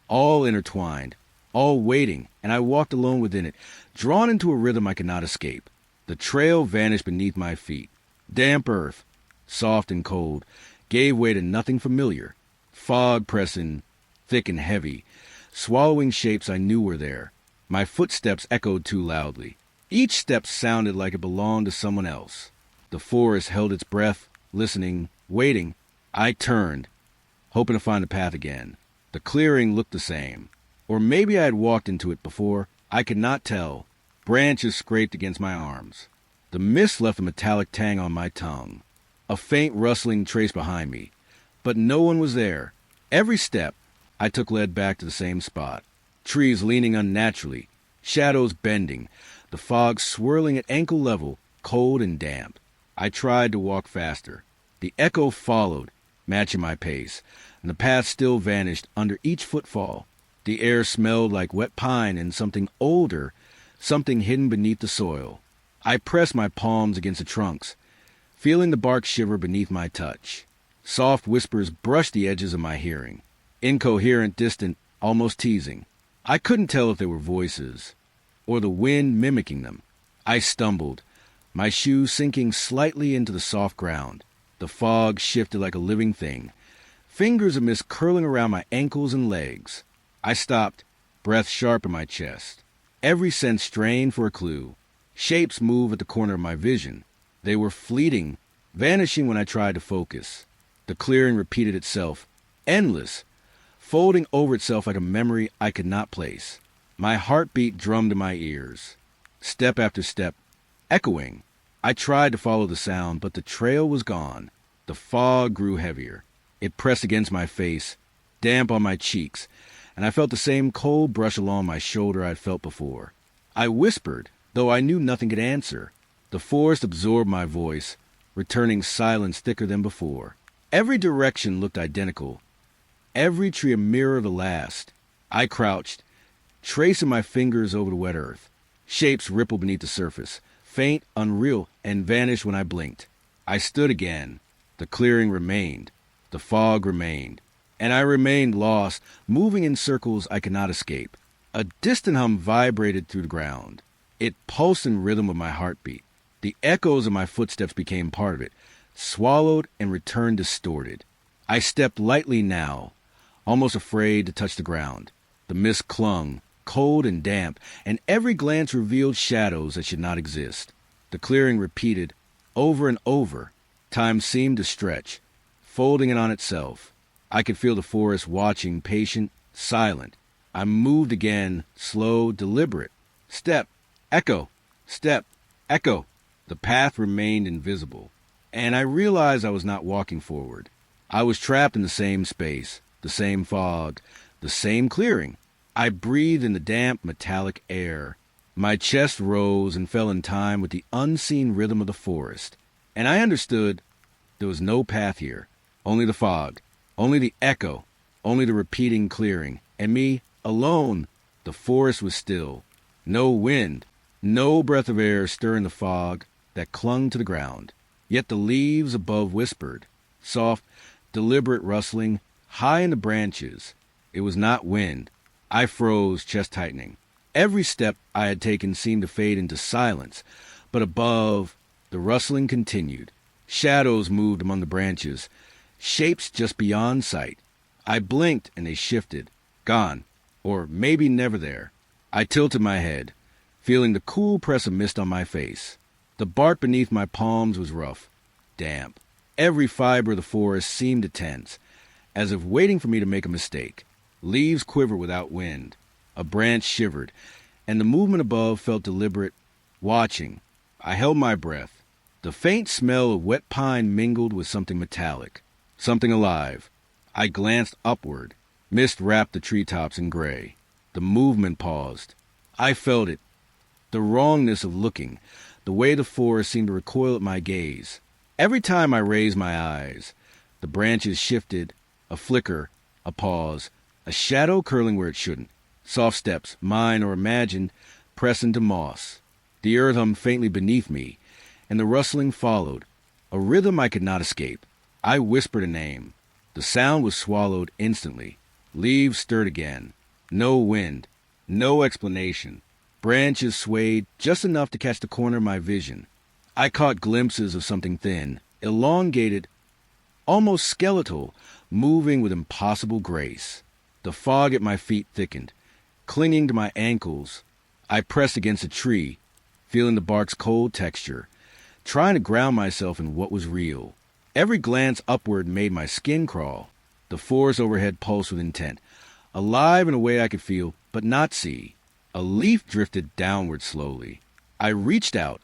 all intertwined, all waiting, and I walked alone within it, drawn into a rhythm I could not escape. The trail vanished beneath my feet. Damp earth, soft and cold, gave way to nothing familiar. Fog pressing, thick and heavy, swallowing shapes I knew were there. My footsteps echoed too loudly. Each step sounded like it belonged to someone else. The forest held its breath, listening, waiting. I turned, hoping to find the path again. The clearing looked the same. Or maybe I had walked into it before. I could not tell. Branches scraped against my arms. The mist left a metallic tang on my tongue. A faint rustling trace behind me. But no one was there. Every step I took led back to the same spot. Trees leaning unnaturally, shadows bending, the fog swirling at ankle level, cold and damp. I tried to walk faster. The echo followed, matching my pace, and the path still vanished under each footfall. The air smelled like wet pine and something older, something hidden beneath the soil. I pressed my palms against the trunks, feeling the bark shiver beneath my touch. Soft whispers brushed the edges of my hearing, incoherent, distant, almost teasing. I couldn't tell if they were voices, or the wind mimicking them. I stumbled, my shoes sinking slightly into the soft ground. The fog shifted like a living thing, fingers of mist curling around my ankles and legs. I stopped, breath sharp in my chest. Every sense strained for a clue. Shapes moved at the corner of my vision. They were fleeting, vanishing when I tried to focus. The clearing repeated itself, endless, folding over itself like a memory I could not place. My heartbeat drummed in my ears. Step after step, echoing. I tried to follow the sound, but the trail was gone. The fog grew heavier. It pressed against my face, damp on my cheeks, and I felt the same cold brush along my shoulder I'd felt before. I whispered, though I knew nothing could answer. The forest absorbed my voice, returning silence thicker than before. Every direction looked identical, every tree a mirror of the last. I crouched, tracing my fingers over the wet earth. Shapes rippled beneath the surface, faint, unreal, and vanished when I blinked. I stood again. The clearing remained. The fog remained. And I remained lost, moving in circles I could not escape. A distant hum vibrated through the ground. It pulsed in rhythm with my heartbeat. The echoes of my footsteps became part of it, swallowed and returned distorted. I stepped lightly now, almost afraid to touch the ground. The mist clung, cold and damp, and every glance revealed shadows that should not exist. The clearing repeated over and over. Time seemed to stretch, folding in on itself. I could feel the forest watching, patient, silent. I moved again, slow, deliberate. Step, echo, step, echo. The path remained invisible, and I realized I was not walking forward. I was trapped in the same space, the same fog, the same clearing. I breathed in the damp, metallic air. My chest rose and fell in time with the unseen rhythm of the forest, and I understood there was no path here, only the fog, only the echo, only the repeating clearing, and me, alone. The forest was still. No wind, no breath of air stirring the fog that clung to the ground. Yet the leaves above whispered, soft, deliberate rustling, high in the branches. It was not wind. I froze, chest tightening. Every step I had taken seemed to fade into silence, but above, the rustling continued. Shadows moved among the branches, shapes just beyond sight. I blinked and they shifted, gone, or maybe never there. I tilted my head, feeling the cool press of mist on my face. The bark beneath my palms was rough, damp. Every fiber of the forest seemed to tense, as if waiting for me to make a mistake. Leaves quivered without wind. A branch shivered, and the movement above felt deliberate, watching. I held my breath. The faint smell of wet pine mingled with something metallic, something alive. I glanced upward. Mist wrapped the treetops in gray. The movement paused. I felt it. The wrongness of looking, the way the forest seemed to recoil at my gaze. Every time I raised my eyes, the branches shifted, a flicker, a pause, a shadow curling where it shouldn't. Soft steps, mine or imagined, pressed into moss. The earth hummed faintly beneath me, and the rustling followed, a rhythm I could not escape. I whispered a name. The sound was swallowed instantly. Leaves stirred again. No wind, no explanation. Branches swayed just enough to catch the corner of my vision. I caught glimpses of something thin, elongated, almost skeletal, moving with impossible grace. The fog at my feet thickened. Clinging to my ankles, I pressed against a tree, feeling the bark's cold texture, trying to ground myself in what was real. Every glance upward made my skin crawl. The forest overhead pulsed with intent, alive in a way I could feel but not see. A leaf drifted downward slowly. I reached out.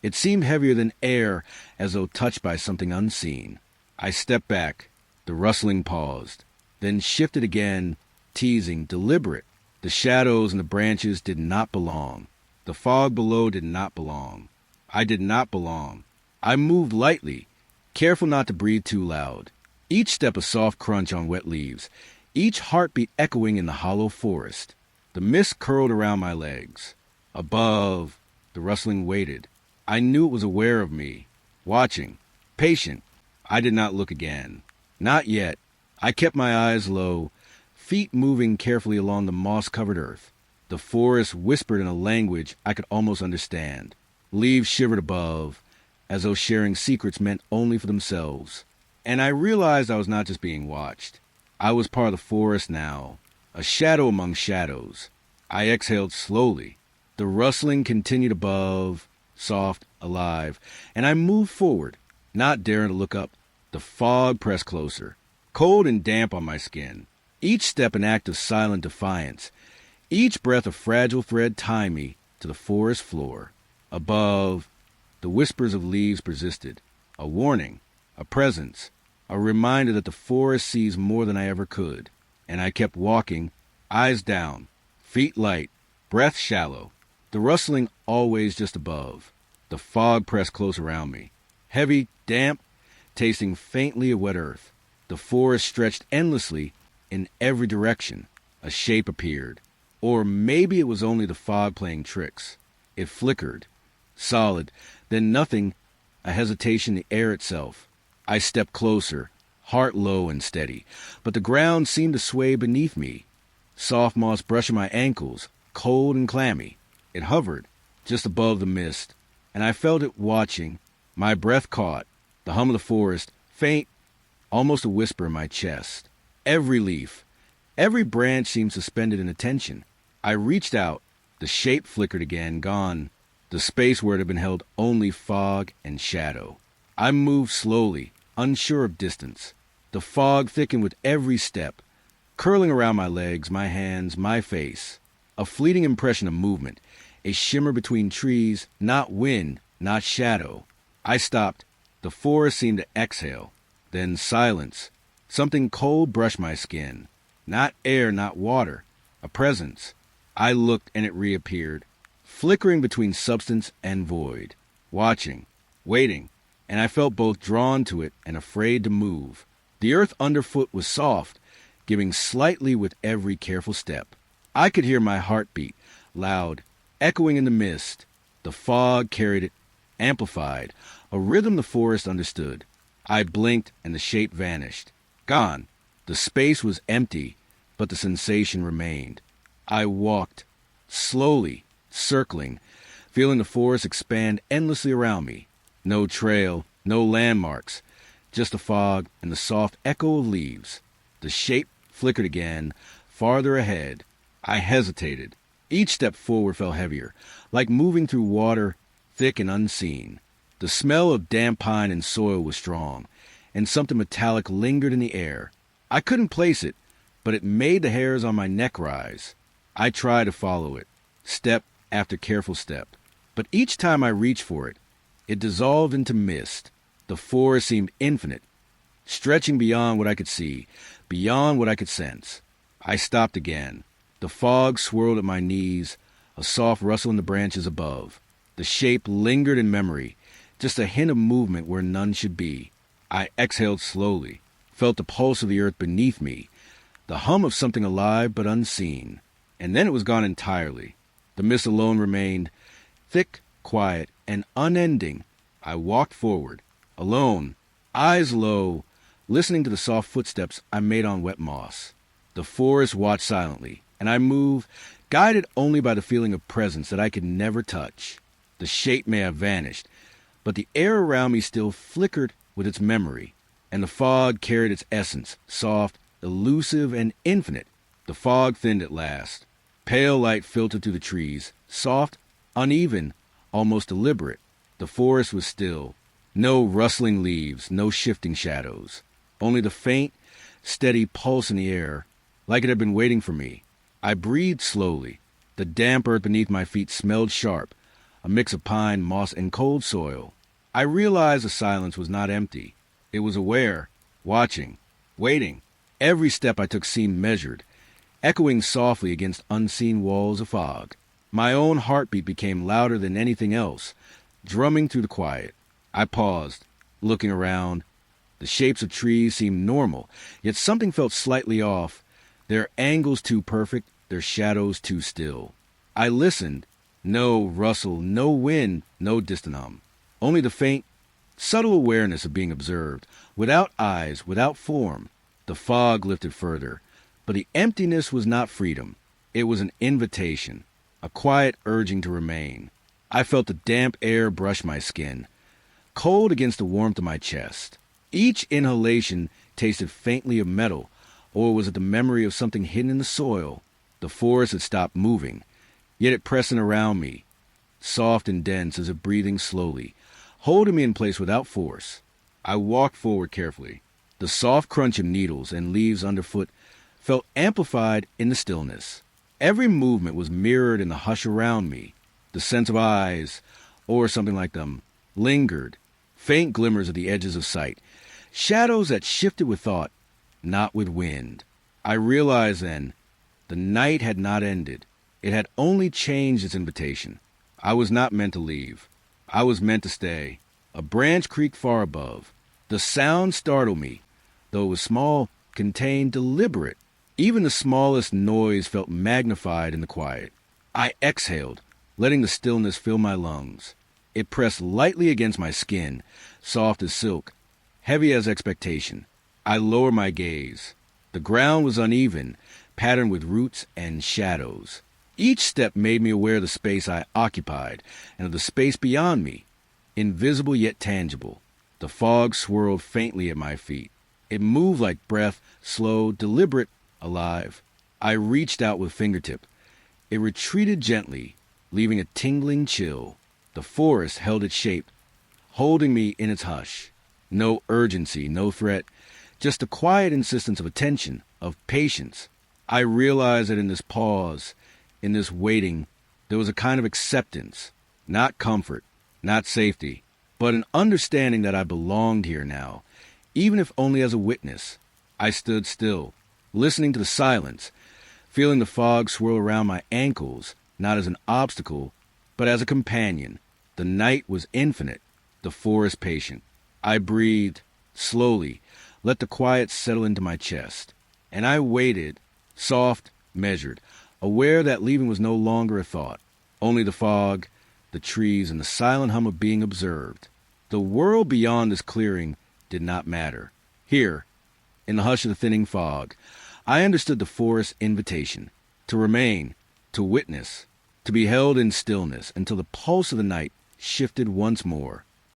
It seemed heavier than air, as though touched by something unseen. I stepped back. The rustling paused, then shifted again, teasing, deliberate. The shadows and the branches did not belong. The fog below did not belong. I did not belong. I moved lightly, careful not to breathe too loud. Each step a soft crunch on wet leaves, each heartbeat echoing in the hollow forest. The mist curled around my legs. Above, the rustling waited. I knew it was aware of me, watching, patient. I did not look again. Not yet. I kept my eyes low, feet moving carefully along the moss-covered earth. The forest whispered in a language I could almost understand. Leaves shivered above, as though sharing secrets meant only for themselves. And I realized I was not just being watched. I was part of the forest now, a shadow among shadows. I exhaled slowly. The rustling continued above, soft, alive, and I moved forward, not daring to look up. The fog pressed closer, cold and damp on my skin. Each step an act of silent defiance, each breath a fragile thread tying me to the forest floor. Above, the whispers of leaves persisted, a warning, a presence, a reminder that the forest sees more than I ever could. And I kept walking, eyes down, feet light, breath shallow, the rustling always just above. The fog pressed close around me, heavy, damp, tasting faintly of wet earth. The forest stretched endlessly in every direction. A shape appeared. Or maybe it was only the fog playing tricks. It flickered, solid, then nothing, a hesitation in the air itself. I stepped closer, heart low and steady, but the ground seemed to sway beneath me. Soft moss brushing my ankles, cold and clammy. It hovered, just above the mist, and I felt it watching. My breath caught, the hum of the forest, faint, almost a whisper in my chest. Every leaf, every branch seemed suspended in attention. I reached out. The shape flickered again, gone. The space where it had been held only fog and shadow. I moved slowly, unsure of distance. The fog thickened with every step, curling around my legs, my hands, my face. A fleeting impression of movement, a shimmer between trees, not wind, not shadow. I stopped. The forest seemed to exhale. Then silence. Something cold brushed my skin. Not air, not water. A presence. I looked and it reappeared, flickering between substance and void. Watching, waiting, and I felt both drawn to it and afraid to move. The earth underfoot was soft, giving slightly with every careful step. I could hear my heartbeat, loud, echoing in the mist. The fog carried it, amplified, a rhythm the forest understood. I blinked and the shape vanished. Gone. The space was empty, but the sensation remained. I walked, slowly, circling, feeling the forest expand endlessly around me. No trail, no landmarks, just the fog and the soft echo of leaves. The shape flickered again, farther ahead. I hesitated. Each step forward felt heavier, like moving through water, thick and unseen. The smell of damp pine and soil was strong, and something metallic lingered in the air. I couldn't place it, but it made the hairs on my neck rise. I tried to follow it, step after careful step. But each time I reached for it, it dissolved into mist. The forest seemed infinite, stretching beyond what I could see, beyond what I could sense. I stopped again. The fog swirled at my knees, a soft rustle in the branches above. The shape lingered in memory, just a hint of movement where none should be. I exhaled slowly, felt the pulse of the earth beneath me, the hum of something alive but unseen. And then it was gone entirely. The mist alone remained, thick, quiet, and unending. I walked forward, alone, eyes low, listening to the soft footsteps I made on wet moss. The forest watched silently, and I moved, guided only by the feeling of presence that I could never touch. The shape may have vanished, but the air around me still flickered with its memory, and the fog carried its essence, soft, elusive, and infinite. The fog thinned at last. Pale light filtered through the trees, soft, uneven, almost deliberate. The forest was still. No rustling leaves, no shifting shadows. Only the faint, steady pulse in the air, like it had been waiting for me. I breathed slowly. The damp earth beneath my feet smelled sharp, a mix of pine, moss, and cold soil. I realized the silence was not empty. It was aware, watching, waiting. Every step I took seemed measured, echoing softly against unseen walls of fog. My own heartbeat became louder than anything else, drumming through the quiet. I paused, looking around. The shapes of trees seemed normal, yet something felt slightly off, their angles too perfect, their shadows too still. I listened. No rustle, no wind, no distant hum. Only the faint, subtle awareness of being observed, without eyes, without form. The fog lifted further, but the emptiness was not freedom. It was an invitation, a quiet urging to remain. I felt the damp air brush my skin, cold against the warmth of my chest. Each inhalation tasted faintly of metal, or was it the memory of something hidden in the soil? The forest had stopped moving, yet it pressed in around me, soft and dense as if breathing slowly, holding me in place without force. I walked forward carefully. The soft crunch of needles and leaves underfoot felt amplified in the stillness. Every movement was mirrored in the hush around me. The sense of eyes, or something like them, lingered, faint glimmers at the edges of sight, shadows that shifted with thought, not with wind. I realized then, the night had not ended. It had only changed its invitation. I was not meant to leave. I was meant to stay. A branch creaked far above. The sound startled me, though it was small, contained, deliberate. Even the smallest noise felt magnified in the quiet. I exhaled, letting the stillness fill my lungs. It pressed lightly against my skin, soft as silk, heavy as expectation. I lowered my gaze. The ground was uneven, patterned with roots and shadows. Each step made me aware of the space I occupied and of the space beyond me, invisible yet tangible. The fog swirled faintly at my feet. It moved like breath, slow, deliberate, alive. I reached out with fingertip. It retreated gently, leaving a tingling chill. The forest held its shape, holding me in its hush. No urgency, no threat, just a quiet insistence of attention, of patience. I realized that in this pause, in this waiting, there was a kind of acceptance, not comfort, not safety, but an understanding that I belonged here now, even if only as a witness. I stood still, listening to the silence, feeling the fog swirl around my ankles, not as an obstacle, but as a companion. The night was infinite, the forest patient. I breathed, slowly, let the quiet settle into my chest. And I waited, soft, measured, aware that leaving was no longer a thought. Only the fog, the trees, and the silent hum of being observed. The world beyond this clearing did not matter. Here, in the hush of the thinning fog, I understood the forest's invitation to remain, to witness, to be held in stillness until the pulse of the night shifted once more.